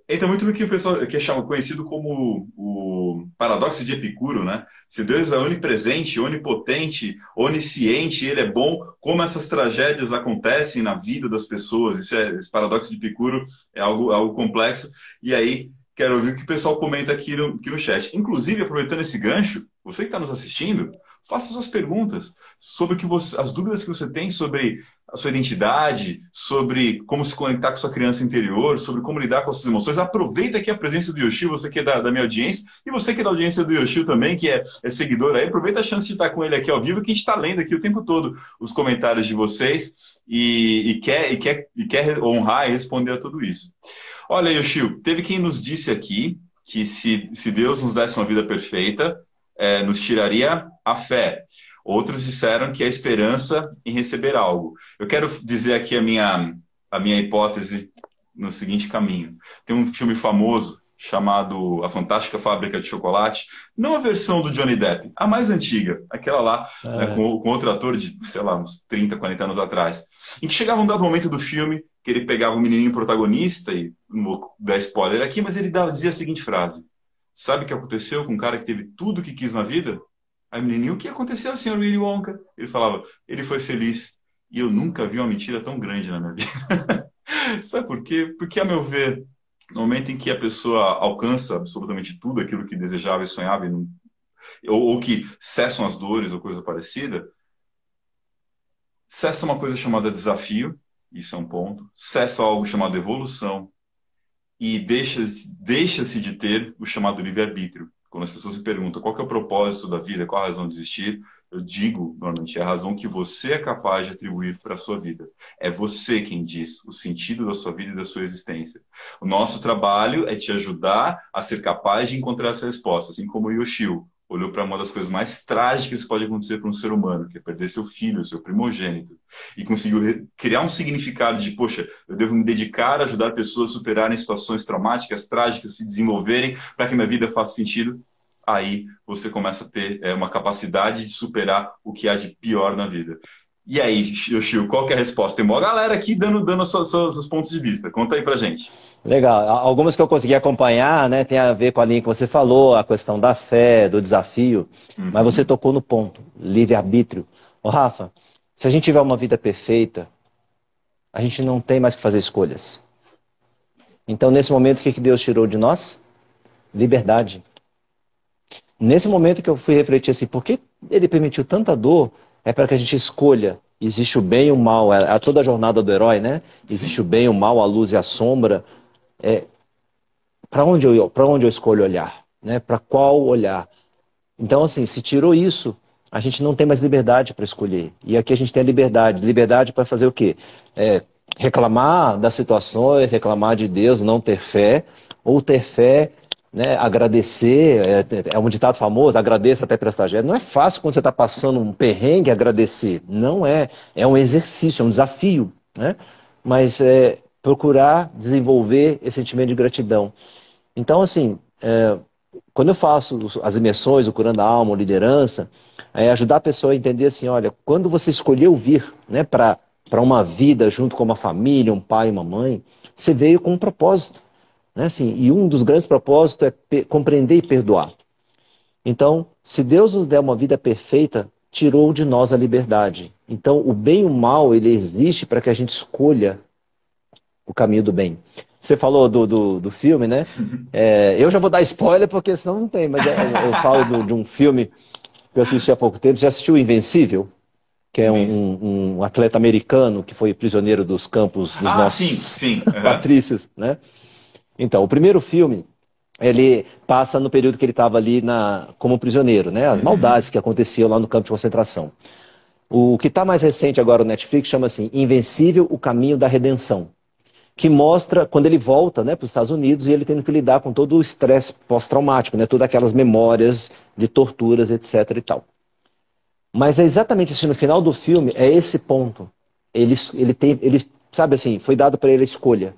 entra muito no que o pessoal que é conhecido como o paradoxo de Epicuro, né? Se Deus é onipresente, onipotente, onisciente, ele é bom, como essas tragédias acontecem na vida das pessoas? Esse paradoxo de Epicuro é algo complexo. E aí, quero ouvir o que o pessoal comenta aqui no chat. Inclusive, aproveitando esse gancho, você que está nos assistindo, faça suas perguntas sobre as dúvidas que você tem sobre a sua identidade, sobre como se conectar com a sua criança interior, sobre como lidar com as suas emoções. Aproveita aqui a presença do Yoshio, você que é da minha audiência, e você que é da audiência do Yoshio também, que é seguidor aí, aproveita a chance de estar com ele aqui ao vivo, que a gente está lendo aqui o tempo todo os comentários de vocês e quer honrar e responder a tudo isso. Olha, Yoshio, teve quem nos disse aqui que se Deus nos desse uma vida perfeita, nos tiraria a fé. Outros disseram que a esperança em receber algo. Eu quero dizer aqui a minha hipótese no seguinte caminho. Tem um filme famoso chamado A Fantástica Fábrica de Chocolate, não a versão do Johnny Depp, a mais antiga, aquela lá, né, É, com outro ator de, sei lá, uns 30, 40 anos atrás, em que chegava um dado momento do filme que ele pegava o menininho protagonista, e não vou dar spoiler aqui, mas ele dizia a seguinte frase: sabe o que aconteceu com um cara que teve tudo o que quis na vida? Aí o menininho, o que aconteceu, senhor Willy Wonka? Ele falava, ele foi feliz. E eu nunca vi uma mentira tão grande na minha vida. Sabe por quê? Porque, a meu ver, no momento em que a pessoa alcança absolutamente tudo aquilo que desejava e sonhava, ou que cessam as dores ou coisa parecida, cessa uma coisa chamada desafio, isso é um ponto, cessa algo chamado evolução, e deixa-se de ter o chamado livre-arbítrio. Quando as pessoas se perguntam qual que é o propósito da vida, qual a razão de existir, eu digo, normalmente, é a razão que você é capaz de atribuir para a sua vida. É você quem diz o sentido da sua vida e da sua existência. O nosso trabalho é te ajudar a ser capaz de encontrar essa resposta, assim como o Yoshio olhou para uma das coisas mais trágicas que pode acontecer para um ser humano, que é perder seu filho, seu primogênito, e conseguiu criar um significado de, poxa, eu devo me dedicar a ajudar pessoas a superarem situações traumáticas, trágicas, se desenvolverem para que minha vida faça sentido. Aí você começa a ter uma capacidade de superar o que há de pior na vida. E aí, Yoshio, qual que é a resposta? Tem uma galera aqui dando os seus pontos de vista. Conta aí pra gente. Legal. Algumas que eu consegui acompanhar, né, tem a ver com a linha que você falou, a questão da fé, do desafio, mas você Uhum. tocou no ponto, livre-arbítrio. Ô, Rafa, se a gente tiver uma vida perfeita, a gente não tem mais que fazer escolhas. Então, nesse momento, o que que Deus tirou de nós? Liberdade. Nesse momento que eu fui refletir assim, por que ele permitiu tanta dor? É para que a gente escolha. Existe o bem e o mal, é toda a jornada do herói, né? Existe o Sim. bem, o mal, a luz e a sombra. Para onde eu escolho olhar? Né? Para qual olhar? Então, assim, se tirou isso, a gente não tem mais liberdade para escolher. E aqui a gente tem a liberdade. Liberdade para fazer o quê? Reclamar das situações, reclamar de Deus, não ter fé, ou ter fé, né, agradecer. É um ditado famoso, agradeça até prestar jeito. Não é fácil quando você está passando um perrengue agradecer. Não é. É um exercício, é um desafio. Né? Mas procurar desenvolver esse sentimento de gratidão. Então, assim, quando eu faço as imersões, o Curando a Alma, o Liderança, é ajudar a pessoa a entender assim, olha, quando você escolheu vir, né, para uma vida junto com uma família, um pai e uma mãe, você veio com um propósito, né, assim, e um dos grandes propósitos é compreender e perdoar. Então, se Deus nos der uma vida perfeita, tirou de nós a liberdade. Então, o bem e o mal, ele existe para que a gente escolha o caminho do bem. Você falou do filme, né? Eu já vou dar spoiler porque senão não tem, mas eu falo de um filme que eu assisti há pouco tempo. Você já assistiu Invencível? Que é Invenci- um atleta americano que foi prisioneiro dos campos dos Ah, sim, nossos sim. Aham. patrícios, né? Então, o primeiro filme, ele passa no período que ele estava ali como prisioneiro, né? As maldades Uhum. que aconteciam lá no campo de concentração. O que está mais recente agora no Netflix chama assim Invencível, o Caminho da Redenção, que mostra quando ele volta, né, para os Estados Unidos e ele tendo que lidar com todo o estresse pós-traumático, né, todas aquelas memórias de torturas, etc. e tal. Mas é exatamente assim, no final do filme, é esse ponto. Sabe assim, foi dado para ele a escolha.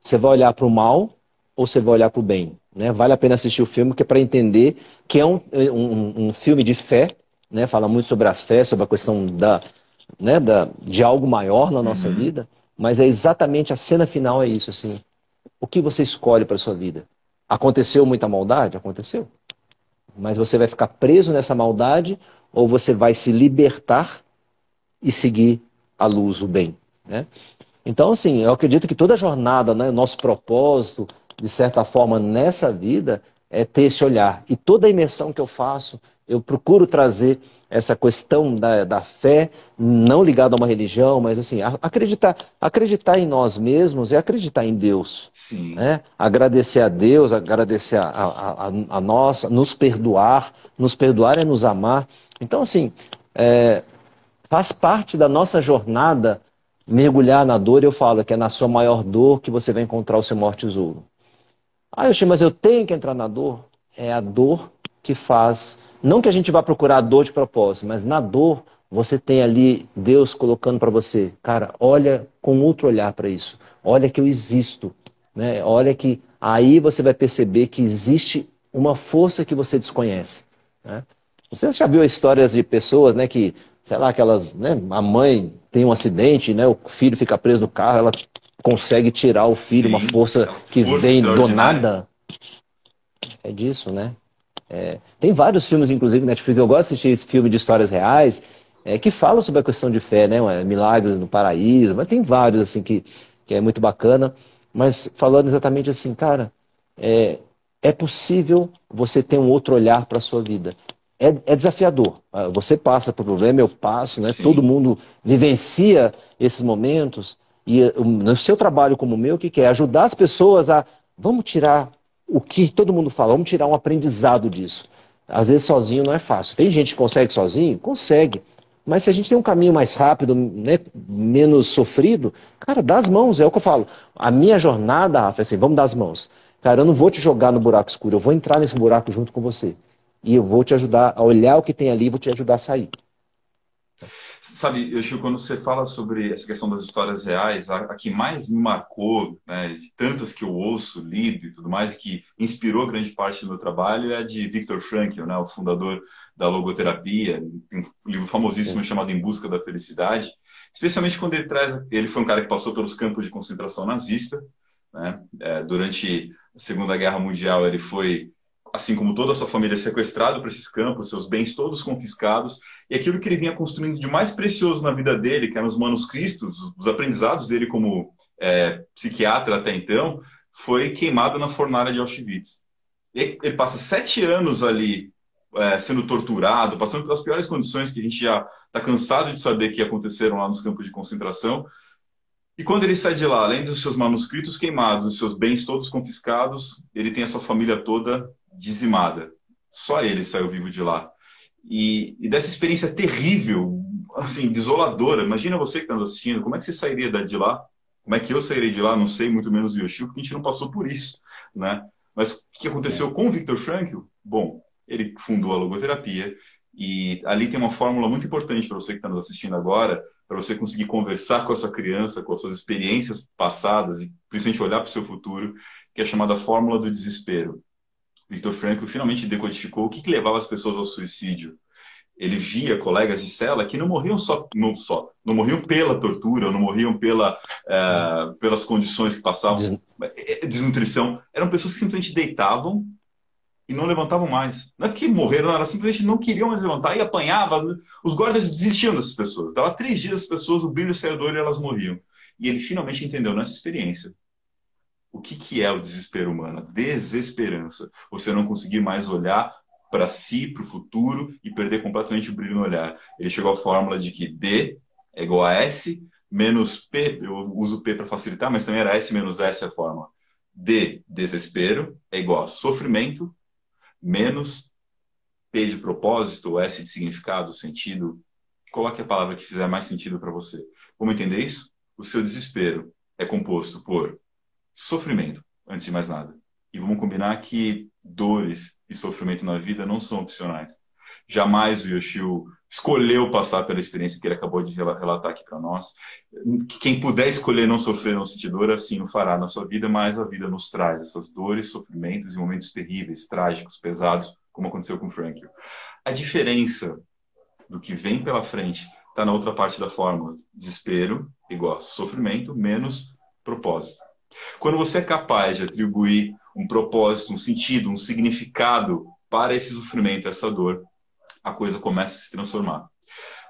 Você vai olhar para o mal ou você vai olhar para o bem? Né? Vale a pena assistir o filme, que é para entender que é um filme de fé, né? Fala muito sobre a fé, sobre a questão de algo maior na nossa Uhum. vida, mas é exatamente a cena final é isso, assim. O que você escolhe para sua vida? Aconteceu muita maldade? Aconteceu. Mas você vai ficar preso nessa maldade ou você vai se libertar e seguir a luz, o bem, né? Então, assim, eu acredito que toda jornada, né, nosso propósito, de certa forma, nessa vida, é ter esse olhar. E toda a imersão que eu faço, eu procuro trazer essa questão da fé, não ligada a uma religião, mas assim, acreditar em nós mesmos é acreditar em Deus. Sim. Né? Agradecer a Deus, agradecer a nossa, nos perdoar é nos amar. Então, assim, faz parte da nossa jornada mergulhar na dor, e eu falo que é na sua maior dor que você vai encontrar o seu maior tesouro. Ah, mas eu tenho que entrar na dor? É a dor que faz. Não que a gente vá procurar a dor de propósito, mas na dor você tem ali Deus colocando para você, cara, olha com outro olhar para isso. Olha que eu existo, né? Olha que aí você vai perceber que existe uma força que você desconhece, né? Você já viu histórias de pessoas, né, que, sei lá, aquelas, né, a mãe tem um acidente, né, o filho fica preso no carro, ela consegue tirar o filho, uma Sim. força Aquela que força vem do extraordinária. nada. É disso, né? Tem vários filmes, inclusive, na Netflix, eu gosto de assistir esse filme de histórias reais, que falam sobre a questão de fé, né? Milagres no Paraíso, mas tem vários, assim, que é muito bacana. Mas falando exatamente assim, cara, é possível você ter um outro olhar para a sua vida. É desafiador. Você passa por problema, eu passo, né? Todo Sim. mundo vivencia esses momentos. E no seu trabalho como o meu, o que que é? Ajudar as pessoas a. Vamos tirar o que todo mundo fala, vamos tirar um aprendizado disso. Às vezes sozinho não é fácil. Tem gente que consegue sozinho? Consegue. Mas se a gente tem um caminho mais rápido, né, menos sofrido, cara, dá as mãos, é o que eu falo. A minha jornada, Rafa, é assim, vamos dar as mãos. Cara, eu não vou te jogar no buraco escuro, eu vou entrar nesse buraco junto com você. E eu vou te ajudar a olhar o que tem ali e vou te ajudar a sair. Sabe, Yoshio, quando você fala sobre essa questão das histórias reais, a que mais me marcou, né, de tantas que eu ouço, lido e tudo mais, e que inspirou grande parte do meu trabalho, é a de Viktor Frankl, né, o fundador da logoterapia, tem um livro famosíssimo chamado Em Busca da Felicidade, especialmente quando ele foi um cara que passou pelos campos de concentração nazista, né? Durante a Segunda Guerra Mundial ele foi, assim como toda a sua família, sequestrado para esses campos, seus bens todos confiscados, e aquilo que ele vinha construindo de mais precioso na vida dele, que eram os manuscritos, os aprendizados dele como psiquiatra até então, foi queimado na fornalha de Auschwitz. Ele passa 7 anos ali sendo torturado, passando pelas piores condições que a gente já está cansado de saber que aconteceram lá nos campos de concentração. E quando ele sai de lá, além dos seus manuscritos queimados, dos seus bens todos confiscados, ele tem a sua família toda dizimada. Só ele saiu vivo de lá. E dessa experiência terrível, assim, desoladora, imagina você que está nos assistindo, como é que você sairia de lá? Como é que eu sairei de lá? Não sei, muito menos o Yoshio, porque a gente não passou por isso, né? Mas o que aconteceu com o Viktor Frankl? Bom, ele fundou a logoterapia e ali tem uma fórmula muito importante para você que está nos assistindo agora, para você conseguir conversar com a sua criança, com as suas experiências passadas e principalmente olhar para o seu futuro, que é a chamada fórmula do desespero. Viktor Frankl finalmente decodificou o que levava as pessoas ao suicídio. Ele via colegas de cela que não morriam não morriam pela tortura, não morriam pelas condições que passavam, desnutrição. Eram pessoas que simplesmente deitavam e não levantavam mais. Não é porque morreram, elas simplesmente não queriam mais levantar e apanhava. Os guardas desistiam dessas pessoas. Dava 3 dias as pessoas, o brilho saiu do olho e elas morriam. E ele finalmente entendeu nessa experiência o que é o desespero humano, a desesperança. Você não conseguir mais olhar para si, para o futuro e perder completamente o brilho no olhar. Ele chegou à fórmula de que D é igual a S menos P, eu uso P para facilitar, mas também era S menos S a fórmula. D, desespero, é igual a sofrimento menos P de propósito, S de significado, sentido. Coloque a palavra que fizer mais sentido para você. Como entender isso? O seu desespero é composto por sofrimento, antes de mais nada. E vamos combinar que dores e sofrimento na vida não são opcionais. Jamais o Yoshio escolheu passar pela experiência que ele acabou de relatar aqui para nós. Quem puder escolher não sofrer, não sentir dor, assim o fará na sua vida, mas a vida nos traz essas dores, sofrimentos e momentos terríveis, trágicos, pesados, como aconteceu com o Frankl. A diferença do que vem pela frente está na outra parte da fórmula. Desespero igual a sofrimento menos propósito. Quando você é capaz de atribuir um propósito, um sentido, um significado para esse sofrimento, essa dor, a coisa começa a se transformar.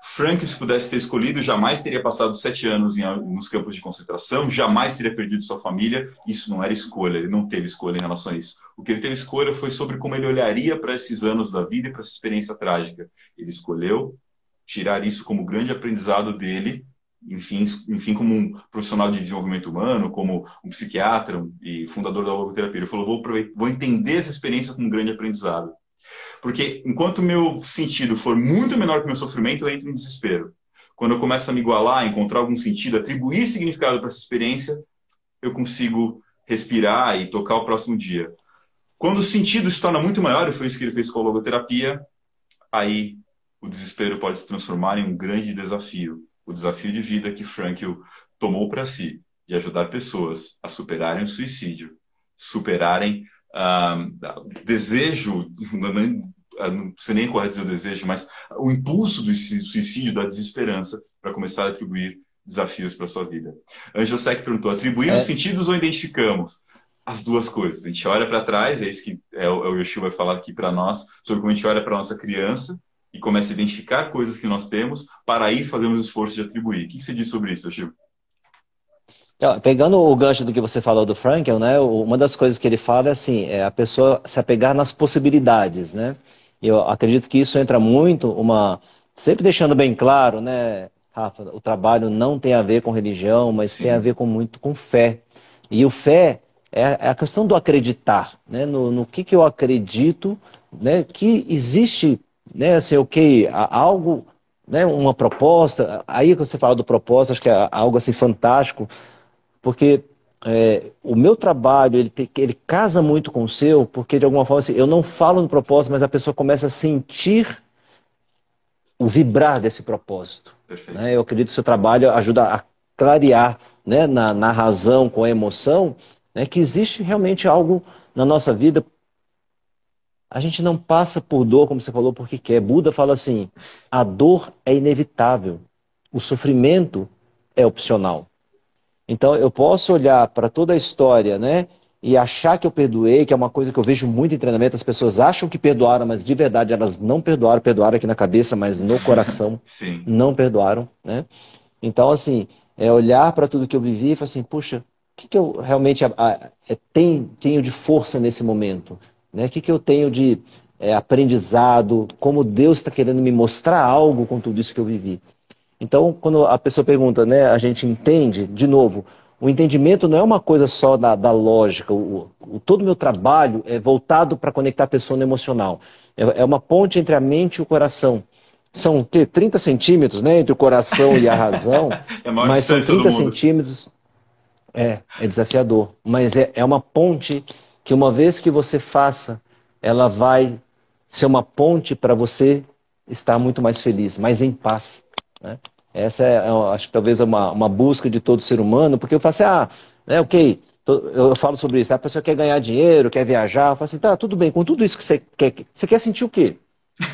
Frankl, se pudesse ter escolhido, jamais teria passado 7 anos nos campos de concentração, jamais teria perdido sua família. Isso não era escolha, ele não teve escolha em relação a isso. O que ele teve escolha foi sobre como ele olharia para esses anos da vida e para essa experiência trágica. Ele escolheu tirar isso como grande aprendizado dele, enfim, como um profissional de desenvolvimento humano, como um psiquiatra e fundador da logoterapia. Ele falou, vou entender essa experiência como um grande aprendizado. Porque enquanto o meu sentido for muito menor que o meu sofrimento, eu entro em desespero. Quando eu começo a me igualar, encontrar algum sentido, atribuir significado para essa experiência, eu consigo respirar e tocar o próximo dia. Quando o sentido se torna muito maior, e foi isso que ele fez com a logoterapia, aí o desespero pode se transformar em um grande desafio. O desafio de vida que Frankl tomou para si, de ajudar pessoas a superarem o suicídio, superarem desejo, não sei nem qual é dizer o desejo, mas o impulso do suicídio, da desesperança, para começar a atribuir desafios para a sua vida. Angel Sec perguntou, atribuímos sentidos ou identificamos? As duas coisas. A gente olha para trás, é isso que o Yoshio vai falar aqui para nós, sobre como a gente olha para a nossa criança e começa a identificar coisas que nós temos para aí fazermos o esforço de atribuir. O que você diz sobre isso, Yoshio? Pegando o gancho do que você falou do Frankl, né, uma das coisas que ele fala é assim, a pessoa se apegar nas possibilidades, né? Eu acredito que isso entra muito, sempre deixando bem claro, né, Rafa, o trabalho não tem a ver com religião, mas Sim. tem a ver muito com fé. E o fé é a questão do acreditar, né, no que eu acredito, né, que existe, né, assim, algo, né, uma proposta, aí que você fala do propósito, acho que é algo assim fantástico, porque o meu trabalho, ele casa muito com o seu, porque de alguma forma assim, eu não falo no propósito, mas a pessoa começa a sentir o vibrar desse propósito. Né? Eu acredito que o seu trabalho ajuda a clarear, né, na razão, com a emoção, né, que existe realmente algo na nossa vida A gente não passa por dor, como você falou, porque quer. Buda fala assim: a dor é inevitável, o sofrimento é opcional. Então eu posso olhar para toda a história, né, e achar que eu perdoei, que é uma coisa que eu vejo muito em treinamento. As pessoas acham que perdoaram, mas de verdade elas não perdoaram, perdoaram aqui na cabeça, mas no coração Sim. não perdoaram, né? Então, assim, é olhar para tudo que eu vivi e falar assim, puxa, o que que eu realmente tenho de força nesse momento? Né? O que que eu tenho de aprendizado? Como Deus está querendo me mostrar algo com tudo isso que eu vivi? Então, quando a pessoa pergunta, né, a gente entende, de novo, o entendimento não é uma coisa só da lógica. Todo o meu trabalho é voltado para conectar a pessoa no emocional. É uma ponte entre a mente e o coração. São o quê? 30 centímetros, né, entre o coração e a razão, É a maior mas são distância do 30 mundo. centímetros. É desafiador. Mas é uma ponte que, uma vez que você faça, ela vai ser uma ponte para você estar muito mais feliz, mais em paz, né? Essa eu acho que talvez é uma busca de todo ser humano, porque eu falo assim, né, ok, eu falo sobre isso, a pessoa quer ganhar dinheiro, quer viajar, eu falo assim, tá, tudo bem, com tudo isso que você quer sentir o quê?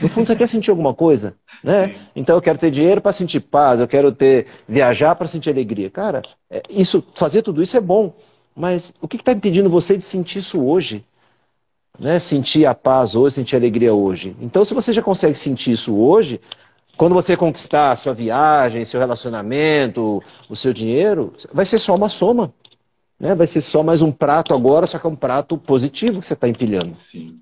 No fundo, você quer sentir alguma coisa, né? Sim. Então, eu quero ter dinheiro para sentir paz, eu quero viajar para sentir alegria. Cara, fazer tudo isso é bom, mas o que está impedindo você de sentir isso hoje? Né? Sentir a paz hoje, sentir a alegria hoje. Então, se você já consegue sentir isso hoje, quando você conquistar a sua viagem, seu relacionamento, o seu dinheiro, vai ser só uma soma, né? Vai ser só mais um prato agora, só que é um prato positivo que você está empilhando. Sim.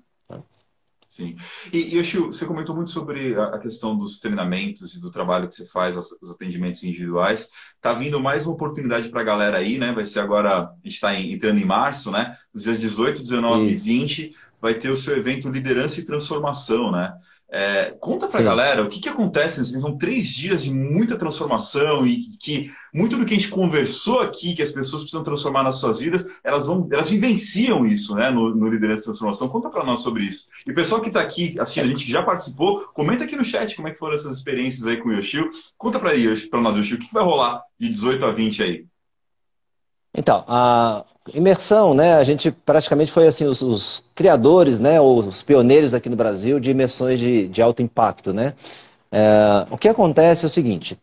Sim. E Yoshio, você comentou muito sobre a questão dos treinamentos e do trabalho que você faz, os atendimentos individuais. Tá vindo mais uma oportunidade para a galera aí, né? Vai ser agora, a gente está entrando em março, né? Nos dias 18, 19 e Isso. 20, vai ter o seu evento Liderança e Transformação, né? Conta para a Sim. galera o que acontece. São 3 dias de muita transformação e que muito do que a gente conversou aqui, que as pessoas precisam transformar nas suas vidas, elas vivenciam isso, né? No Liderança e Transformação. Conta para nós sobre isso. E o pessoal que está aqui assistindo, a gente que já participou, comenta aqui no chat como é que foram essas experiências aí com o Yoshio. Conta para nós, Yoshio, o que vai rolar de 18 a 20 aí? Então, a imersão, né? A gente praticamente foi assim os criadores, né? Os pioneiros aqui no Brasil de imersões de alto impacto, né? O que acontece é o seguinte: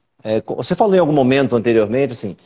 você falou em algum momento anteriormente, assim, o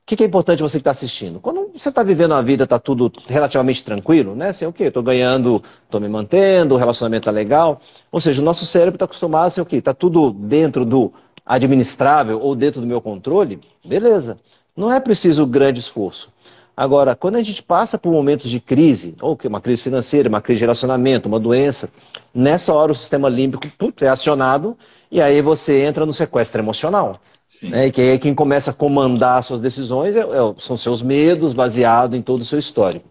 que é importante você que está assistindo? Quando você está vivendo a vida, está tudo relativamente tranquilo, né? Assim, o quê? Estou ganhando, estou me mantendo, o relacionamento está legal. Ou seja, o nosso cérebro está acostumado a ser o quê? Está tudo dentro do administrável ou dentro do meu controle? Beleza. Não é preciso grande esforço. Agora, quando a gente passa por momentos de crise, ou que uma crise financeira, uma crise de relacionamento, uma doença, nessa hora o sistema límbico é acionado e aí você entra no sequestro emocional. Né? Sim. E que aí quem começa a comandar suas decisões são seus medos, baseado em todo o seu histórico.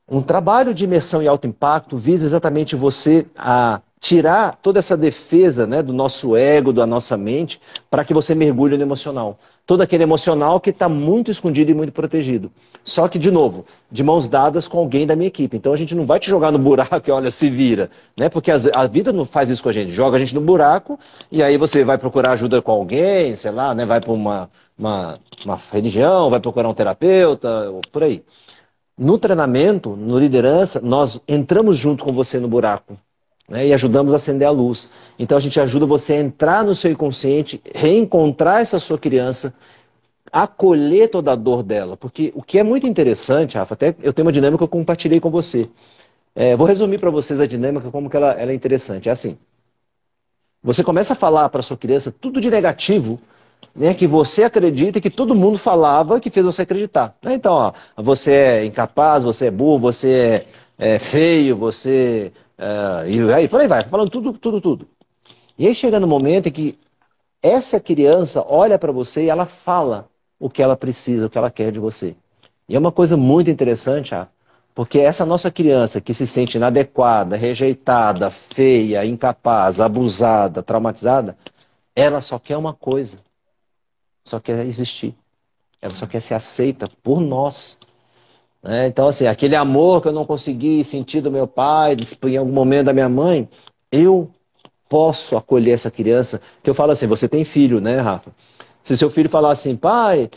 Um trabalho de imersão e alto impacto visa exatamente você a tirar toda essa defesa, né, do nosso ego, da nossa mente, para que você mergulhe no emocional. Todo aquele emocional que está muito escondido e muito protegido. Só que, de novo, de mãos dadas com alguém da minha equipe. Então a gente não vai te jogar no buraco e olha, se vira. Né? Porque a vida não faz isso com a gente. Joga a gente no buraco e aí você vai procurar ajuda com alguém, sei lá, né? Vai para uma religião, vai procurar um terapeuta, ou por aí. No treinamento, no liderança, nós entramos junto com você no buraco, né, e ajudamos a acender a luz. Então a gente ajuda você a entrar no seu inconsciente, reencontrar essa sua criança, acolher toda a dor dela. Porque o que é muito interessante, Rafa, até eu tenho uma dinâmica que eu compartilhei com você. Vou resumir para vocês a dinâmica, como que ela é interessante. É assim, você começa a falar para sua criança tudo de negativo, né, que você acredita e que todo mundo falava que fez você acreditar. Então, ó, você é incapaz, você é burro, você é feio, você... e aí, por aí vai, falando tudo, tudo, tudo. E aí chega no momento em que essa criança olha para você e ela fala o que ela precisa, o que ela quer de você. E é uma coisa muito interessante, porque essa nossa criança que se sente inadequada, rejeitada, feia, incapaz, abusada, traumatizada, ela só quer uma coisa, só quer existir. Ela só quer ser aceita por nós. Né? Então, assim, aquele amor que eu não consegui sentir do meu pai, em algum momento da minha mãe, eu posso acolher essa criança. Que eu falo assim, você tem filho, né, Rafa? Se seu filho falar assim, pai,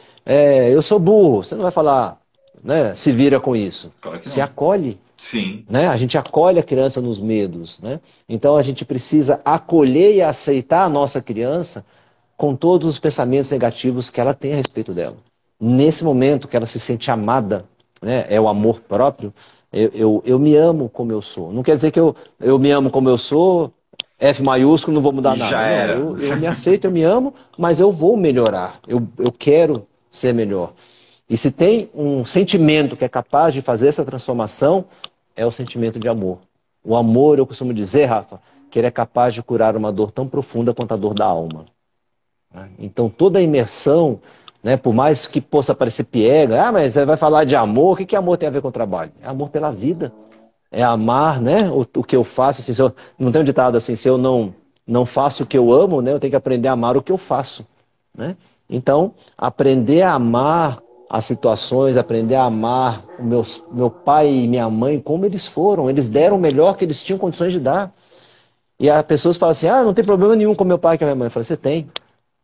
eu sou burro, você não vai falar, né, se vira com isso. Claro que Se não. acolhe. Sim. Né? A gente acolhe a criança nos medos, né? Então a gente precisa acolher e aceitar a nossa criança com todos os pensamentos negativos que ela tem a respeito dela. Nesse momento que ela se sente amada, né? É o amor próprio, eu me amo como eu sou. Não quer dizer que eu me amo como eu sou, F maiúsculo, não vou mudar E nada. já Não, era. eu me aceito, eu me amo, mas eu vou melhorar. Eu quero ser melhor. E se tem um sentimento que é capaz de fazer essa transformação, é o sentimento de amor. O amor, eu costumo dizer, Rafa, que ele é capaz de curar uma dor tão profunda quanto a dor da alma. Então, toda a imersão, né, por mais que possa parecer piega, mas você vai falar de amor, o que amor tem a ver com o trabalho? É amor pela vida. É amar, né, o que eu faço. Assim, não tem um ditado assim, se eu não faço o que eu amo, né, eu tenho que aprender a amar o que eu faço. Né? Então, aprender a amar as situações, aprender a amar meu pai e minha mãe como eles foram. Eles deram o melhor que eles tinham condições de dar. E as pessoas falam assim, não tem problema nenhum com meu pai e com a minha mãe. Eu falo, você tem.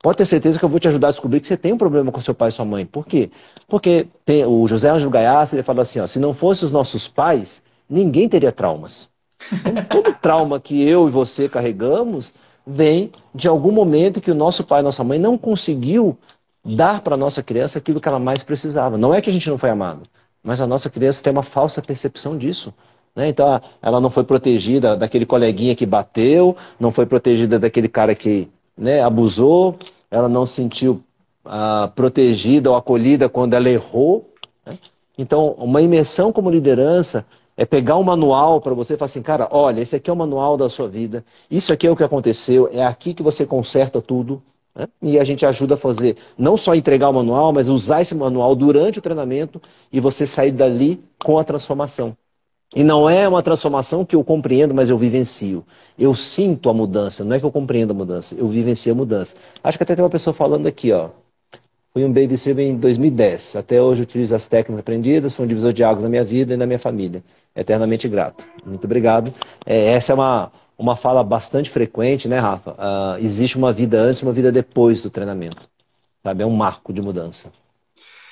Pode ter certeza que eu vou te ajudar a descobrir que você tem um problema com seu pai e sua mãe. Por quê? Porque o José Ângelo Gaiás, ele fala assim, se não fossem os nossos pais, ninguém teria traumas. Então, todo trauma que eu e você carregamos vem de algum momento que o nosso pai e nossa mãe não conseguiu dar para a nossa criança aquilo que ela mais precisava. Não é que a gente não foi amado, mas a nossa criança tem uma falsa percepção disso. Né? Então, ela não foi protegida daquele coleguinha que bateu, não foi protegida daquele cara que, né, abusou, ela não se sentiu protegida ou acolhida quando ela errou. Né? Então, uma imersão como liderança é pegar um manual para você e falar assim, cara, olha, esse aqui é o manual da sua vida, isso aqui é o que aconteceu, é aqui que você conserta tudo. Né? E a gente ajuda a fazer, não só entregar o manual, mas usar esse manual durante o treinamento e você sair dali com a transformação. E não é uma transformação que eu compreendo, mas eu vivencio. Eu sinto a mudança, não é que eu compreendo a mudança, eu vivencio a mudança. Acho que até tem uma pessoa falando aqui, ó. Fui um Baby Silver em 2010. Até hoje utilizo as técnicas aprendidas, foi um divisor de águas na minha vida e na minha família. Eternamente grato. Muito obrigado. Essa é uma fala bastante frequente, né, Rafa? Existe uma vida antes e uma vida depois do treinamento. Sabe? É um marco de mudança.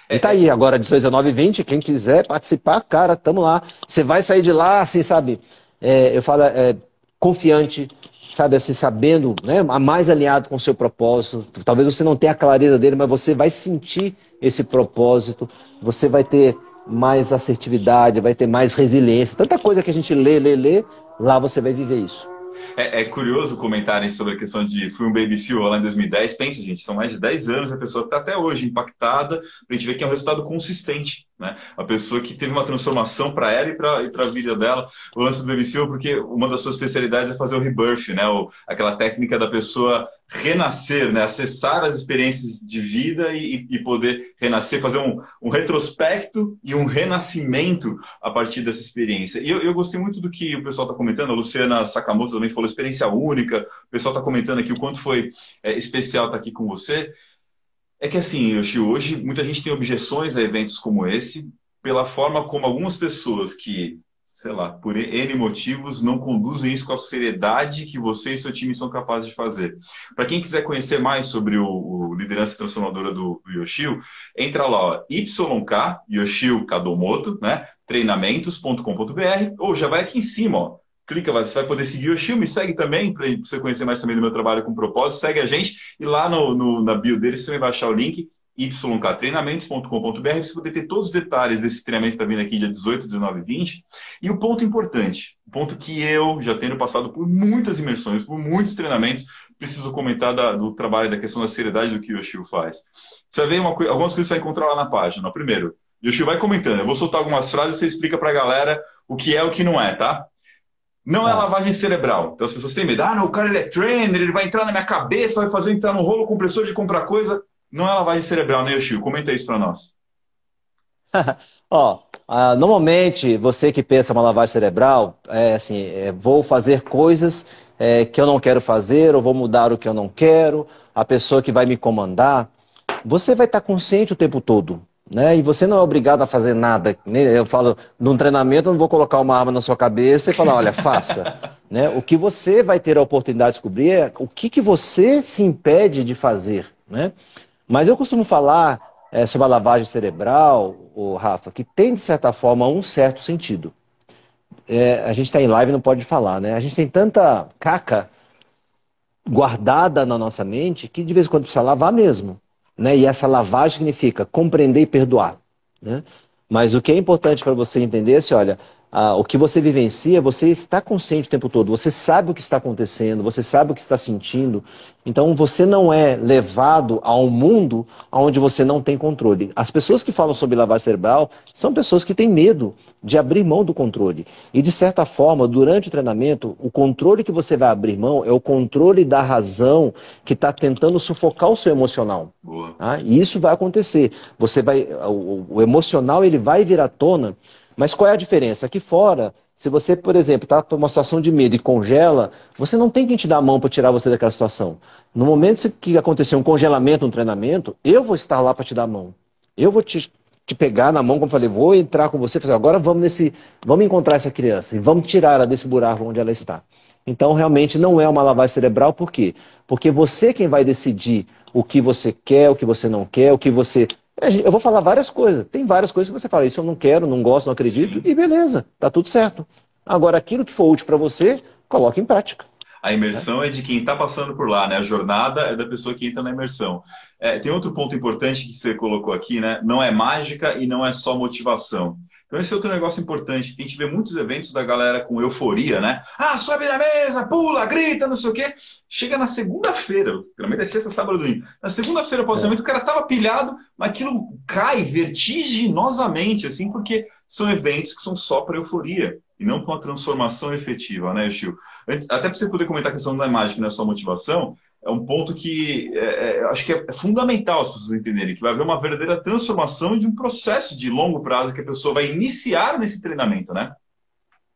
E tá aí, agora 18, 19 e 20, quem quiser participar, cara, tamo lá. Você vai sair de lá, assim, sabe? Eu falo, confiante, sabe, assim, sabendo, né, mais alinhado com o seu propósito. Talvez você não tenha a clareza dele, mas você vai sentir esse propósito, você vai ter mais assertividade, vai ter mais resiliência. Tanta coisa que a gente lê, lá você vai viver isso. É curioso comentarem sobre a questão de fui um Baby Seal lá em 2010. Pensa, gente, são mais de 10 anos, a pessoa está até hoje impactada, a gente vê que é um resultado consistente, né? A pessoa que teve uma transformação para ela e para a vida dela. O lance do Baby Seal, porque uma das suas especialidades é fazer o rebirth, né? Aquela técnica da pessoa renascer, né? Acessar as experiências de vida e poder renascer, fazer um retrospecto e um renascimento a partir dessa experiência. E eu gostei muito do que o pessoal está comentando, a Luciana Sakamoto também falou experiência única, o pessoal está comentando aqui o quanto foi especial estar aqui com você. É que assim, Yoshi, hoje muita gente tem objeções a eventos como esse, pela forma como algumas pessoas que, sei lá, por N motivos, não conduzem isso com a seriedade que você e seu time são capazes de fazer. Para quem quiser conhecer mais sobre o Liderança Transformadora do Yoshio, entra lá, ó, YK, Yoshio Kadomoto, né, treinamentos.com.br, ou já vai aqui em cima, ó, clica lá, você vai poder seguir o Yoshio, me segue também, para você conhecer mais também do meu trabalho com propósito, segue a gente, e lá na bio dele você vai baixar o link, yktreinamentos.com.br, para você poder ter todos os detalhes desse treinamento que está vindo aqui dia 18, 19 e 20. E o ponto importante, o ponto que eu, já tendo passado por muitas imersões, por muitos treinamentos, preciso comentar do trabalho, da questão da seriedade do que o Yoshio faz. Você vai ver algumas coisas que você vai encontrar lá na página. Primeiro, o Yoshio vai comentando. Eu vou soltar algumas frases e você explica para a galera o que é e o que não é, tá? Não é lavagem cerebral. Então as pessoas têm medo. Não, o cara ele é trainer, ele vai entrar na minha cabeça, vai fazer eu entrar no rolo compressor de comprar coisa. Não é lavagem cerebral, né, Yoshio? Comenta isso para nós. Normalmente, você que pensa uma lavagem cerebral, vou fazer coisas que eu não quero fazer, ou vou mudar o que eu não quero, a pessoa que vai me comandar. Você vai estar consciente o tempo todo, né? E você não é obrigado a fazer nada. Eu falo, num treinamento, eu não vou colocar uma arma na sua cabeça e falar, olha, faça. Né? O que você vai ter a oportunidade de descobrir é o que você se impede de fazer, né? Mas eu costumo falar sobre a lavagem cerebral, Rafa, que tem, de certa forma, um certo sentido. a gente está em live e não pode falar, né? A gente tem tanta caca guardada na nossa mente que de vez em quando precisa lavar mesmo, né? E essa lavagem significa compreender e perdoar, né? Mas o que é importante para você entender é assim, olha, o que você vivencia, você está consciente o tempo todo, você sabe o que está acontecendo, você sabe o que está sentindo, então você não é levado a um mundo onde você não tem controle. As pessoas que falam sobre lavagem cerebral são pessoas que têm medo de abrir mão do controle. E de certa forma, durante o treinamento, o controle que você vai abrir mão é o controle da razão que está tentando sufocar o seu emocional. Boa. Tá? E isso vai acontecer. Você vai, o emocional ele vai vir à tona. Mas qual é a diferença? Aqui fora, se você, por exemplo, está numa situação de medo e congela, você não tem quem te dar a mão para tirar você daquela situação. No momento que acontecer um congelamento, um treinamento, eu vou estar lá para te dar a mão. Eu vou te pegar na mão, como eu falei, vou entrar com você e fazer, agora vamos encontrar essa criança e vamos tirar ela desse buraco onde ela está. Então, realmente, não é uma lavagem cerebral, por quê? Porque você quem vai decidir o que você quer, o que você não quer, o que você... Eu vou falar várias coisas. Tem várias coisas que você fala, isso eu não quero, não gosto, não acredito, Sim. e beleza, tá tudo certo. Agora, aquilo que for útil para você, coloque em prática. A imersão é de quem está passando por lá, né? A jornada é da pessoa que entra na imersão. Tem outro ponto importante que você colocou aqui, né? Não é mágica e não é só motivação. Então esse é outro negócio importante. A gente vê muitos eventos da galera com euforia, né? Ah, sobe na mesa, pula, grita, não sei o quê. Chega na segunda-feira, geralmente é sexta, sábado, domingo. Na segunda-feira, após o evento, o cara tava pilhado, mas aquilo cai vertiginosamente, assim, porque são eventos que são só para euforia e não para uma transformação efetiva, né, Gil? Até para você poder comentar a questão da mágica, não é só motivação, é um ponto que acho que é fundamental as pessoas entenderem, que vai haver uma verdadeira transformação de um processo de longo prazo que a pessoa vai iniciar nesse treinamento, né?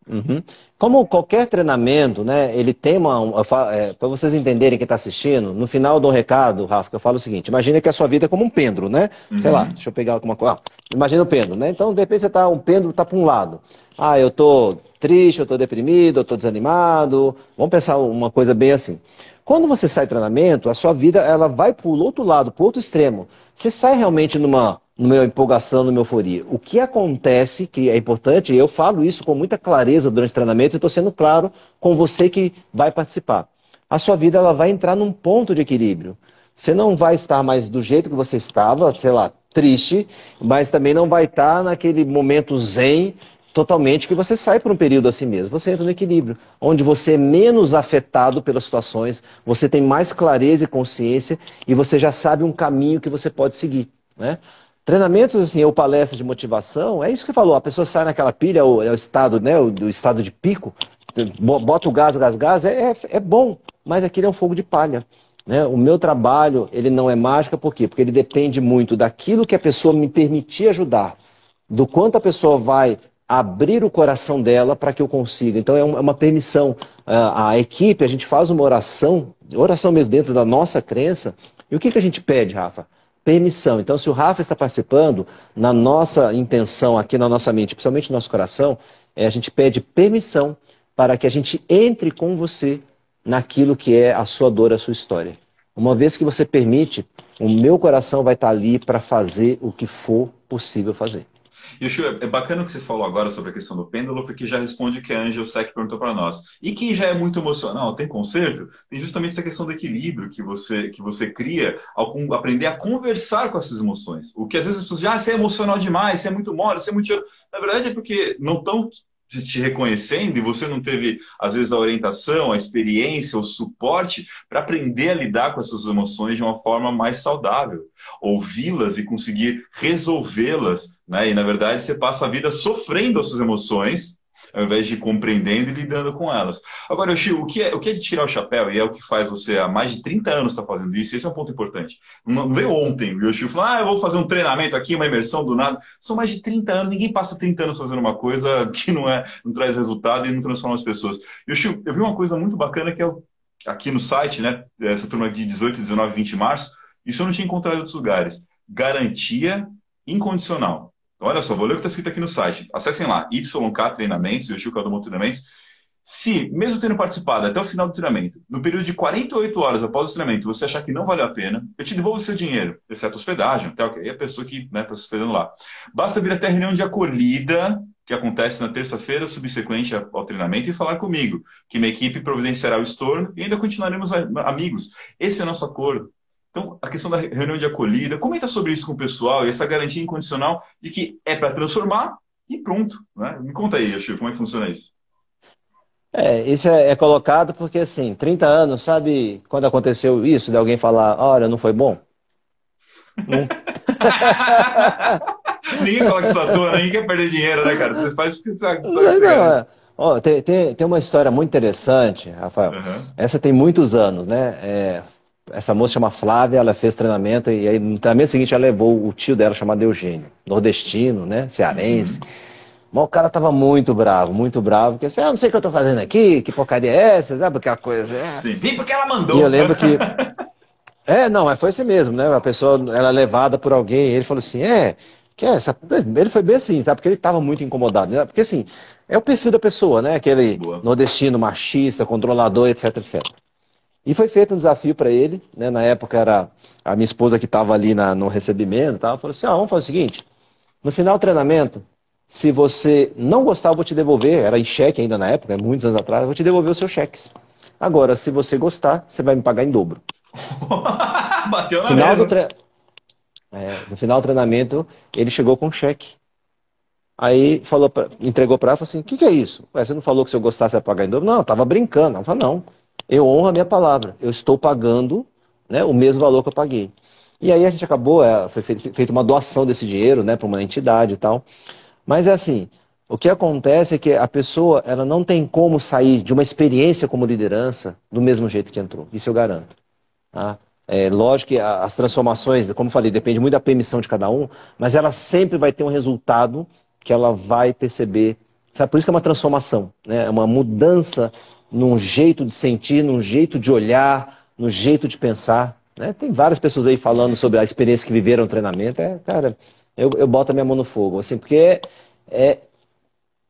Uhum. Como qualquer treinamento, né, ele tem para vocês entenderem quem está assistindo, no final do recado, Rafa, que eu falo o seguinte, imagina que a sua vida é como um pêndulo, né? Sei lá, deixa eu pegar alguma coisa. Imagina o pêndulo, né? Então, de repente, um pêndulo está para um lado. Ah, eu estou triste, eu estou deprimido, eu estou desanimado. Vamos pensar uma coisa bem assim. Quando você sai do treinamento, a sua vida ela vai para o outro lado, para o outro extremo. Você sai realmente numa empolgação, numa euforia. O que acontece, que é importante, eu falo isso com muita clareza durante o treinamento e estou sendo claro com você que vai participar. A sua vida ela vai entrar num ponto de equilíbrio. Você não vai estar mais do jeito que você estava, sei lá, triste, mas também não vai estar naquele momento zen totalmente que você sai por um período assim mesmo. Você entra no equilíbrio, onde você é menos afetado pelas situações, você tem mais clareza e consciência e você já sabe um caminho que você pode seguir, né? Treinamentos, assim, ou palestras de motivação, é isso que você falou, a pessoa sai naquela pilha, é o estado, né, do estado de pico, bota o gás, é bom, mas aquilo é um fogo de palha. Né? O meu trabalho, ele não é mágica, por quê? Porque ele depende muito daquilo que a pessoa me permitir ajudar, do quanto a pessoa vai abrir o coração dela para que eu consiga. Então é uma permissão. A equipe, a gente faz uma oração mesmo dentro da nossa crença, e o que a gente pede, Rafa? Permissão. Então, se o Rafa está participando, na nossa intenção, aqui na nossa mente, principalmente no nosso coração, a gente pede permissão para que a gente entre com você naquilo que é a sua dor, a sua história. Uma vez que você permite, o meu coração vai estar ali para fazer o que for possível fazer. E, Chu, é bacana o que você falou agora sobre a questão do pêndulo, porque já responde o que a Angel Sec perguntou para nós. E quem já é muito emocional, tem conserto? Tem justamente essa questão do equilíbrio que você cria ao aprender a conversar com essas emoções. O que às vezes as pessoas dizem, você é emocional demais, você é muito mole, você é muito... Na verdade é porque não estão te reconhecendo e você não teve, às vezes, a orientação, a experiência, o suporte para aprender a lidar com essas emoções de uma forma mais saudável. Ouvi-las e conseguir resolvê-las, né? E, na verdade, você passa a vida sofrendo as suas emoções, ao invés de compreendendo e lidando com elas. Agora, Chico, o que é de tirar o chapéu, e é o que faz você há mais de 30 anos estar fazendo isso, esse é um ponto importante. Não veio ontem, o Chico falou, eu vou fazer um treinamento aqui, uma imersão do nada. São mais de 30 anos, ninguém passa 30 anos fazendo uma coisa que não traz resultado e não transforma as pessoas. E, Chico, eu vi uma coisa muito bacana que é aqui no site, né, essa turma de 18, 19, 20 de março, isso eu não tinha encontrado em outros lugares. Garantia incondicional. Então, olha só, vou ler o que está escrito aqui no site. Acessem lá, YK Treinamentos, Yoshio Kadomo Treinamentos. Se, mesmo tendo participado até o final do treinamento, no período de 48 horas após o treinamento, você achar que não valeu a pena, eu te devolvo o seu dinheiro, exceto hospedagem, até okay, a pessoa que está se hospedando lá. Basta vir até a reunião de acolhida, que acontece na terça-feira subsequente ao treinamento e falar comigo, que minha equipe providenciará o estorno e ainda continuaremos amigos. Esse é o nosso acordo. Então, a questão da reunião de acolhida, comenta sobre isso com o pessoal e essa garantia incondicional de que é para transformar e pronto. Né? Me conta aí, Chico, como é que funciona isso? Isso é colocado porque, assim, 30 anos, sabe quando aconteceu isso, de alguém falar, olha, não foi bom? Não. Ninguém coloca isso à toa, ninguém quer perder dinheiro, né, cara? Você faz porque você sabe Não, que não, é. Ó, tem uma história muito interessante, Rafael. Uhum. Essa tem muitos anos, né? Essa moça chama Flávia, ela fez treinamento e aí no treinamento seguinte ela levou o tio dela chamado Eugênio, nordestino, né? Cearense. Uhum. Mas o cara tava muito bravo, porque assim, não sei o que eu tô fazendo aqui, que porcaria é essa, sabe aquela coisa. Sim, vim porque ela E eu mandou. lembro que não, mas foi assim mesmo, né? A pessoa, ela é levada por alguém, ele falou assim, que é essa... Ele foi bem assim, sabe? Porque ele estava muito incomodado, né? Porque assim, é o perfil da pessoa, né? Aquele Boa. nordestino, machista, controlador, etc, etc. E foi feito um desafio para ele, né? Na época era a minha esposa que estava ali no recebimento, e tal, falou assim, vamos fazer o seguinte, no final do treinamento, se você não gostar, eu vou te devolver, era em cheque ainda na época, muitos anos atrás, eu vou te devolver os seus cheques. Agora, se você gostar, você vai me pagar em dobro. Bateu na Final do mesa. tre... No final do treinamento, ele chegou com um cheque. Aí entregou para ela e falou assim: o que é isso? Ué, você não falou que se eu gostasse ia pagar em dobro? Não, eu estava brincando. Ela falou: não, eu honro a minha palavra. Eu estou pagando, né, o mesmo valor que eu paguei. E aí a gente acabou, foi feita uma doação desse dinheiro, né, para uma entidade e tal. Mas é assim, o que acontece é que a pessoa ela não tem como sair de uma experiência como liderança do mesmo jeito que entrou. Isso eu garanto. Tá? É lógico que as transformações, como eu falei, depende muito da permissão de cada um, mas ela sempre vai ter um resultado que ela vai perceber. Sabe? Por isso que é uma transformação, né? É uma mudança num jeito de sentir, num jeito de olhar, no jeito de pensar. Né? Tem várias pessoas aí falando sobre a experiência que viveram no treinamento. Cara, eu boto a minha mão no fogo, assim, porque é,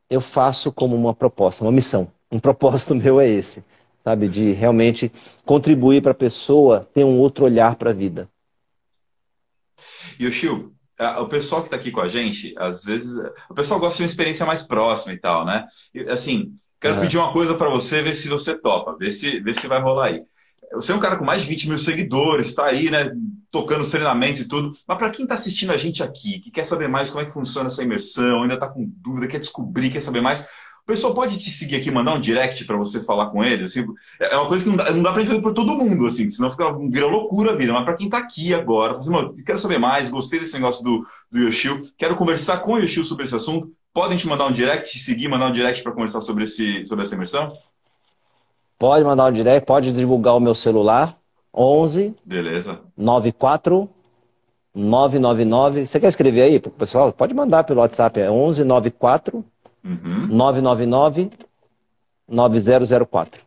eu faço como uma proposta, uma missão. Um propósito meu é esse, sabe? De realmente contribuir para a pessoa ter um outro olhar para a vida. E o Chiu, o pessoal que está aqui com a gente, às vezes, o pessoal gosta de uma experiência mais próxima e tal, né? E, assim, quero Aham. pedir uma coisa para você, ver se você topa, ver se vai rolar aí. Você é um cara com mais de 20 mil seguidores, está aí, né, tocando os treinamentos e tudo. Mas para quem está assistindo a gente aqui, que quer saber mais como é que funciona essa imersão, ainda está com dúvida, quer descobrir, quer saber mais, o pessoal pode te seguir aqui, mandar um direct para você falar com ele, assim, é uma coisa que não dá pra gente fazer por todo mundo, assim, senão vira loucura a vida. Mas para quem tá aqui agora, assim, mano, quero saber mais, gostei desse negócio do Yoshio, quero conversar com o Yoshio sobre esse assunto. Podem te mandar um direct, te seguir, mandar um direct para conversar sobre essa imersão? Pode mandar um direct, pode divulgar o meu celular, 11 Beleza. 94 999. Você quer escrever aí pro pessoal? Pode mandar pelo WhatsApp, é 11 94 Uhum. 999 9004.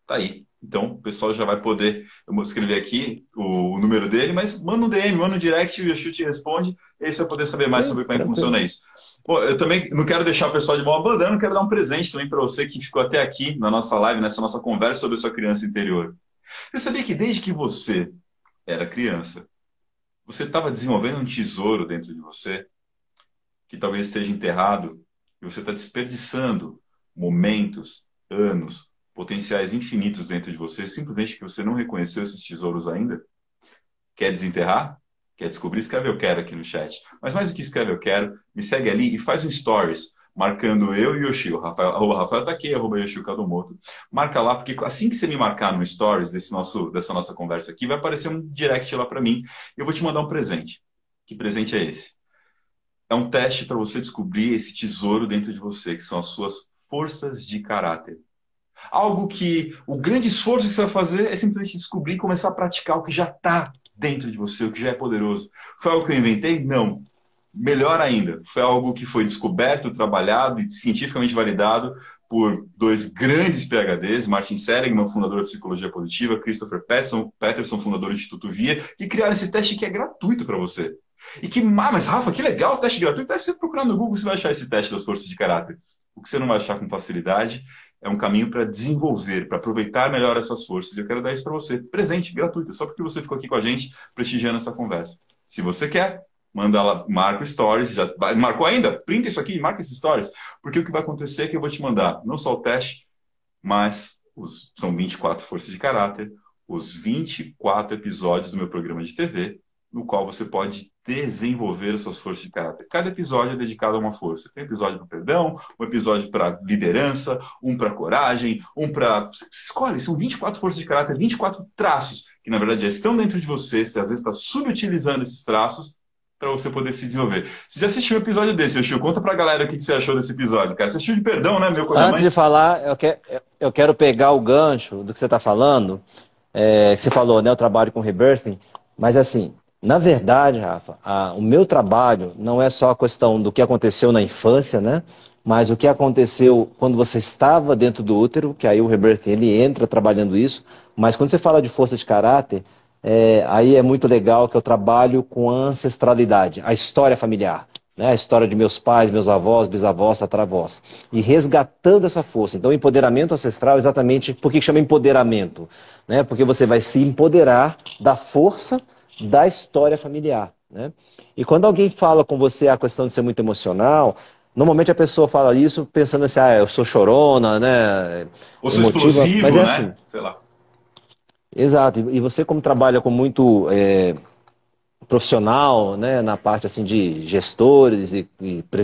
Tá aí. Então, o pessoal já vai poder, eu vou escrever aqui o número dele, mas manda um DM, manda um direct, o Yoshio te responde, e aí você vai poder saber mais sobre como é que Tranquilo. funciona isso. Bom, eu também não quero deixar o pessoal de mão abandonada, quero dar um presente também para você que ficou até aqui na nossa live, nessa nossa conversa sobre a sua criança interior. Você sabia que desde que você era criança, você estava desenvolvendo um tesouro dentro de você, que talvez esteja enterrado, e você está desperdiçando momentos, anos, potenciais infinitos dentro de você, simplesmente que você não reconheceu esses tesouros ainda? Quer desenterrar? Quer descobrir? Escreve eu quero aqui no chat. Mas mais do que escreve eu quero, me segue ali e faz um stories, marcando eu e o Yoshio, Rafael tá aqui, Yoshio Kadomoto. Marca lá, porque assim que você me marcar no stories dessa nossa conversa aqui, vai aparecer um direct lá para mim e eu vou te mandar um presente. Que presente é esse? É um teste para você descobrir esse tesouro dentro de você, que são as suas forças de caráter. Algo que o grande esforço que você vai fazer é simplesmente descobrir e começar a praticar o que já está dentro de você, o que já é poderoso. Foi algo que eu inventei? Não. Melhor ainda, foi algo que foi descoberto, trabalhado e cientificamente validado por dois grandes PhDs, Martin Seligman, fundador da psicologia positiva, Christopher Peterson, fundador do Instituto VIA, que criaram esse teste que é gratuito para você. E que, mas Rafa, que legal o teste gratuito. Se você procurar no Google, você vai achar esse teste das forças de caráter. O que você não vai achar com facilidade é um caminho para desenvolver, para aproveitar melhor essas forças. E eu quero dar isso para você, presente, gratuito, só porque você ficou aqui com a gente, prestigiando essa conversa. Se você quer, manda lá, marca o stories, marcou ainda? Printa isso aqui e marca esses stories. Porque o que vai acontecer é que eu vou te mandar não só o teste, mas são 24 forças de caráter, os 24 episódios do meu programa de TV, no qual você pode desenvolver as suas forças de caráter. Cada episódio é dedicado a uma força. Tem um episódio para perdão, um episódio para liderança, um para coragem, um para... Você escolhe, são 24 forças de caráter, 24 traços, que na verdade já estão dentro de você, você às vezes está subutilizando esses traços para você poder se desenvolver. Você já assistiu um episódio desse, Yoshio? Conta pra galera o que você achou desse episódio, cara. Você assistiu de perdão, né, meu com a minha Antes mãe? de falar, eu quero pegar o gancho do que você está falando, que você falou, né? Eu trabalho com rebirthing, mas assim, na verdade, Rafa, o meu trabalho não é só a questão do que aconteceu na infância, né? Mas o que aconteceu quando você estava dentro do útero, que aí o rebirthing ele entra trabalhando isso. Mas quando você fala de força de caráter, aí é muito legal que eu trabalho com a ancestralidade, a história familiar, né? A história de meus pais, meus avós, bisavós, tataravós. E resgatando essa força. Então, o empoderamento ancestral, exatamente, por que chama empoderamento? Né? Porque você vai se empoderar da força da história familiar. Né? E quando alguém fala com você a questão de ser muito emocional, normalmente a pessoa fala isso pensando assim, eu sou chorona, né? Ou sou Emotiva, mas explosivo, é né? assim. Sei lá. Exato. E você como trabalha com muito profissional, né, na parte assim de gestores e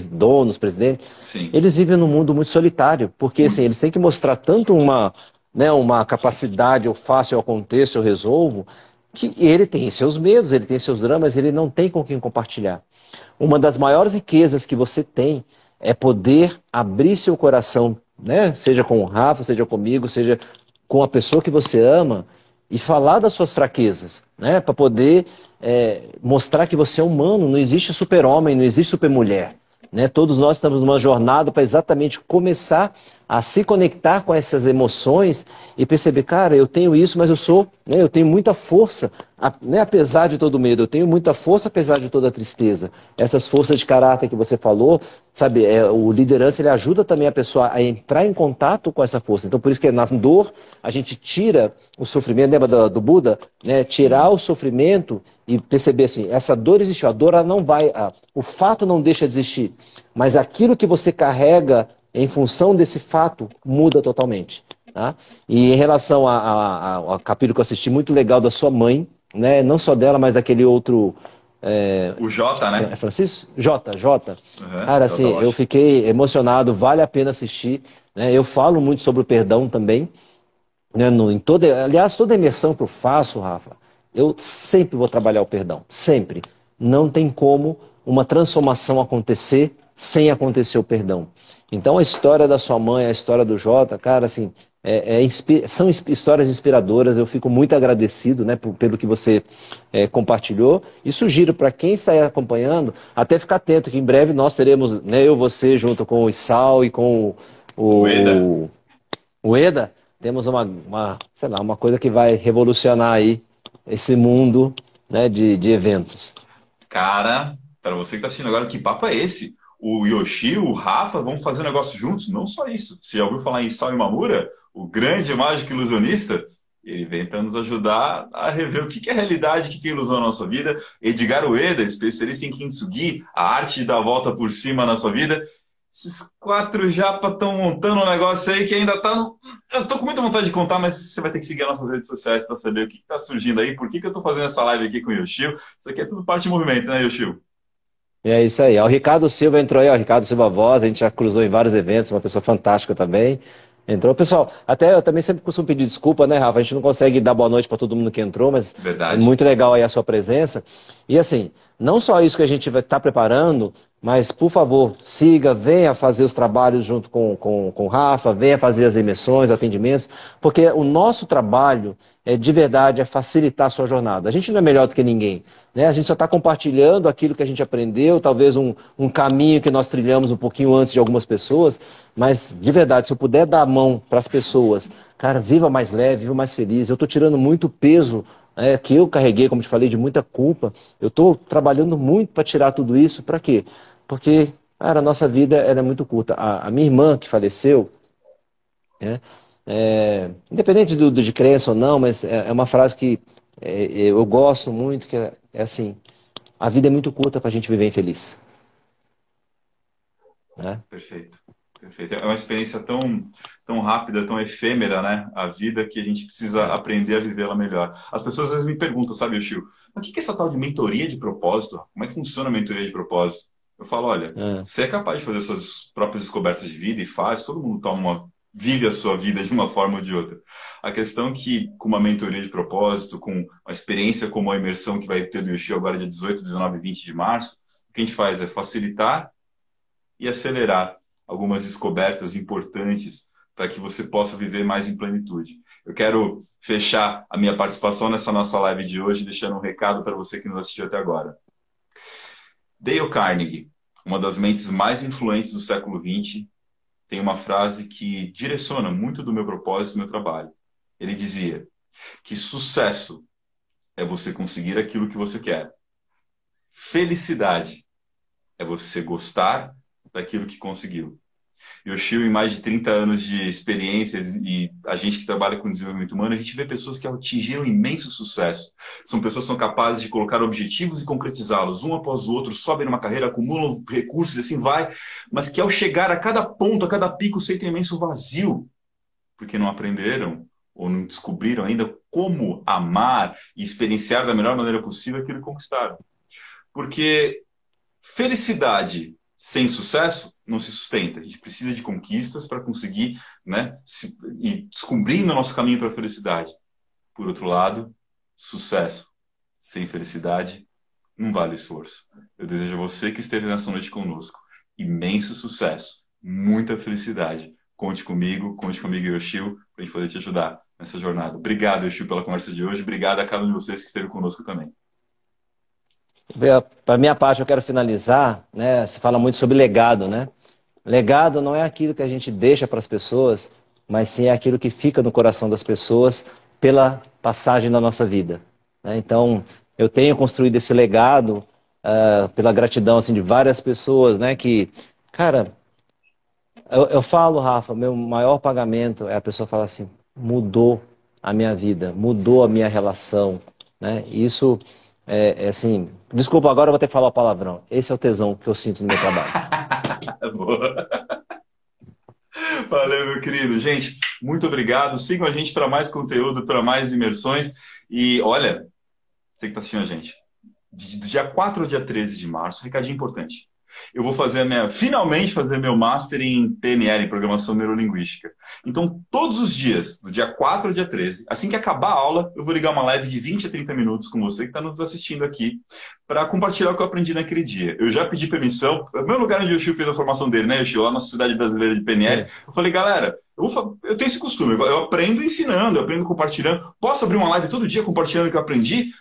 donos, presidentes, Sim. eles vivem num mundo muito solitário, porque assim, eles têm que mostrar tanto uma capacidade, eu faço, eu aconteço, eu resolvo, que ele tem seus medos, ele tem seus dramas, ele não tem com quem compartilhar. Uma das maiores riquezas que você tem é poder abrir seu coração, né? Seja com o Rafa, seja comigo, seja com a pessoa que você ama, e falar das suas fraquezas, né? Para poder mostrar que você é humano, não existe super-homem, não existe super-mulher. Né? Todos nós estamos numa jornada para exatamente começar a se conectar com essas emoções e perceber, cara, eu tenho isso, mas eu tenho muita força, né? Apesar de todo medo, eu tenho muita força apesar de toda tristeza. Essas forças de caráter que você falou, sabe, o liderança ele ajuda também a pessoa a entrar em contato com essa força. Então por isso que na dor a gente tira o sofrimento, lembra do Buda? Né? Tirar o sofrimento e perceber assim, essa dor existiu, a dor ela não vai, o fato não deixa de existir, mas aquilo que você carrega em função desse fato muda totalmente. Tá? E em relação ao capítulo que eu assisti, muito legal da sua mãe, né? Não só dela, mas daquele outro... O Jota, né? É Francisco? Jota. Uhum, Cara, Jota assim, eu Rocha. fiquei emocionado, vale a pena assistir. Né? Eu falo muito sobre o perdão também. Né? Aliás, toda imersão que eu faço, Rafa, eu sempre vou trabalhar o perdão. Sempre. Não tem como uma transformação acontecer sem acontecer o perdão. Então, a história da sua mãe, a história do Jota, cara, assim, são histórias inspiradoras. Eu fico muito agradecido, né, pelo que você compartilhou. E sugiro para quem está aí acompanhando, até ficar atento, que em breve nós teremos, né, eu, você, junto com o Issal e com O Eda. o Eda, temos sei lá, uma coisa que vai revolucionar aí esse mundo, né, de eventos. Cara, para você que tá assistindo agora, que papo é esse? O Yoshi, o Rafa vão fazer um negócio juntos? Não só isso. Você já ouviu falar em Sao Imamura, o grande mágico ilusionista? Ele vem para nos ajudar a rever o que é realidade, o que é ilusão na nossa vida. Edgar Ueda, especialista em Kintsugi, a arte de dar a volta por cima na sua vida. Esses quatro japa estão montando um negócio aí que ainda tá. Eu tô com muita vontade de contar, mas você vai ter que seguir as nossas redes sociais para saber o que está surgindo aí, por que eu tô fazendo essa live aqui com o Yoshio. Isso aqui é tudo parte de movimento, né, Yoshio? E é isso aí. O Ricardo Silva entrou aí, o Ricardo Silva Voz, a gente já cruzou em vários eventos, uma pessoa fantástica também. Entrou. Pessoal, até eu também sempre costumo pedir desculpa, né, Rafa? A gente não consegue dar boa noite para todo mundo que entrou, mas é Verdade. muito legal aí a sua presença. E assim, não só isso que a gente vai estar preparando, mas, por favor, siga, venha fazer os trabalhos junto com o Rafa, venha fazer as imersões, atendimentos, porque o nosso trabalho de verdade é facilitar a sua jornada. A gente não é melhor do que ninguém. Né? A gente só está compartilhando aquilo que a gente aprendeu, talvez um caminho que nós trilhamos um pouquinho antes de algumas pessoas, mas de verdade, se eu puder dar a mão para as pessoas, cara, viva mais leve, viva mais feliz. Eu estou tirando muito peso que eu carreguei, como te falei, de muita culpa. Eu estou trabalhando muito para tirar tudo isso. Para quê? Porque, cara, a nossa vida ela é muito curta. A minha irmã que faleceu, né? Independente de crença ou não, mas é uma frase que eu gosto muito, que é assim: a vida é muito curta para a gente viver infeliz. Né? Perfeito. Perfeito. É uma experiência tão rápida, tão efêmera, né? A vida que a gente precisa aprender a vivê-la melhor. As pessoas às vezes me perguntam, sabe, Yoshio, mas o que é essa tal de mentoria de propósito? Como é que funciona a mentoria de propósito? Eu falo, olha, É. você é capaz de fazer suas próprias descobertas de vida e faz, todo mundo vive a sua vida de uma forma ou de outra. A questão é que, com uma mentoria de propósito, com uma experiência como a imersão que vai ter do Yoshio agora dia 18, 19 e 20 de março, o que a gente faz é facilitar e acelerar algumas descobertas importantes para que você possa viver mais em plenitude. Eu quero fechar a minha participação nessa nossa live de hoje, deixando um recado para você que nos assistiu até agora. Dale Carnegie, uma das mentes mais influentes do século XX, tem uma frase que direciona muito do meu propósito e do meu trabalho. Ele dizia que sucesso é você conseguir aquilo que você quer. Felicidade é você gostar daquilo que conseguiu. Yoshio, em mais de 30 anos de experiências e a gente que trabalha com desenvolvimento humano, a gente vê pessoas que atingiram imenso sucesso. São pessoas que são capazes de colocar objetivos e concretizá-los, um após o outro, sobem numa carreira, acumulam recursos e assim vai, mas que ao chegar a cada ponto, a cada pico, sentem imenso vazio, porque não aprenderam ou não descobriram ainda como amar e experienciar da melhor maneira possível aquilo que conquistaram. Porque felicidade sem sucesso não se sustenta. A gente precisa de conquistas para conseguir, né, ir descobrindo o nosso caminho para a felicidade. Por outro lado, sucesso sem felicidade não vale o esforço. Eu desejo a você que esteve nessa noite conosco imenso sucesso, muita felicidade. Conte comigo, Yoshio, para a gente poder te ajudar nessa jornada. Obrigado, Yoshio, pela conversa de hoje. Obrigado a cada um de vocês que esteve conosco também. Para minha parte, eu quero finalizar, né? Você fala muito sobre legado, né? Legado não é aquilo que a gente deixa para as pessoas, mas sim é aquilo que fica no coração das pessoas pela passagem da nossa vida. Né? Então, eu tenho construído esse legado pela gratidão assim, de várias pessoas, né? Que, cara, eu falo, Rafa, meu maior pagamento é a pessoa falar assim, mudou a minha vida, mudou a minha relação, né? Isso é assim, desculpa, agora eu vou ter que falar o palavrão. Esse é o tesão que eu sinto no meu trabalho. Boa. Valeu, meu querido. Gente, muito obrigado. Sigam a gente para mais conteúdo, para mais imersões. E olha, você que está assistindo a gente, do dia 4 ao dia 13 de março, recadinho importante. Eu vou finalmente fazer meu Master em PNL, em Programação Neurolinguística. Então, todos os dias, do dia 4 ao dia 13, assim que acabar a aula, eu vou ligar uma live de 20 a 30 minutos com você que está nos assistindo aqui, para compartilhar o que eu aprendi naquele dia. Eu já pedi permissão, no meu lugar onde o Yoshio fez a formação dele, né, Yoshio, lá na Sociedade Brasileira de PNL, eu falei, galera, eu tenho esse costume, eu aprendo ensinando, eu aprendo compartilhando. Posso abrir uma live todo dia compartilhando o que eu aprendi?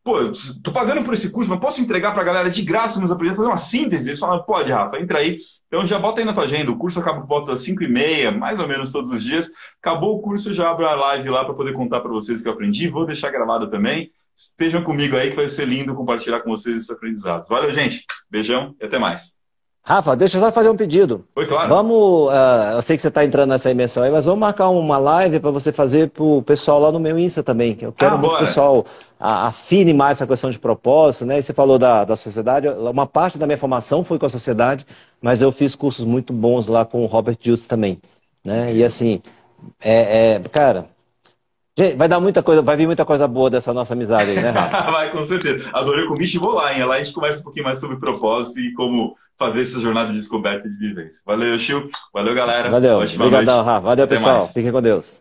Pô, tô pagando por esse curso, mas posso entregar para a galera de graça meus aprendizados, fazer uma síntese? Eles falaram, pode, Rafa, entra aí. Então já bota aí na tua agenda, o curso acaba por volta das 5h30, mais ou menos todos os dias. Acabou o curso, eu já abro a live lá para poder contar para vocês o que eu aprendi. Vou deixar gravado também. Estejam comigo aí que vai ser lindo compartilhar com vocês esses aprendizados. Valeu, gente. Beijão e até mais. Rafa, deixa eu só fazer um pedido. Oi, claro. Vamos, eu sei que você está entrando nessa imersão aí, mas vamos marcar uma live para você fazer para o pessoal lá no meu Insta também. Que eu quero muito que o pessoal afine mais essa questão de propósito, né? E você falou da sociedade. Uma parte da minha formação foi com a sociedade, mas eu fiz cursos muito bons lá com o Robert Just também, né? E assim, cara, gente, vai dar muita coisa, vai vir muita coisa boa dessa nossa amizade aí, né, Rafa? Vai, com certeza. Adorei o convite e vou lá, hein? Lá a gente conversa um pouquinho mais sobre propósito e como fazer essa jornada de descoberta e de vivência. Valeu, Chiu. Valeu, galera. Valeu. Ótima Obrigadão, noite. Rafa. Valeu, Até pessoal. mais. Fiquem com Deus.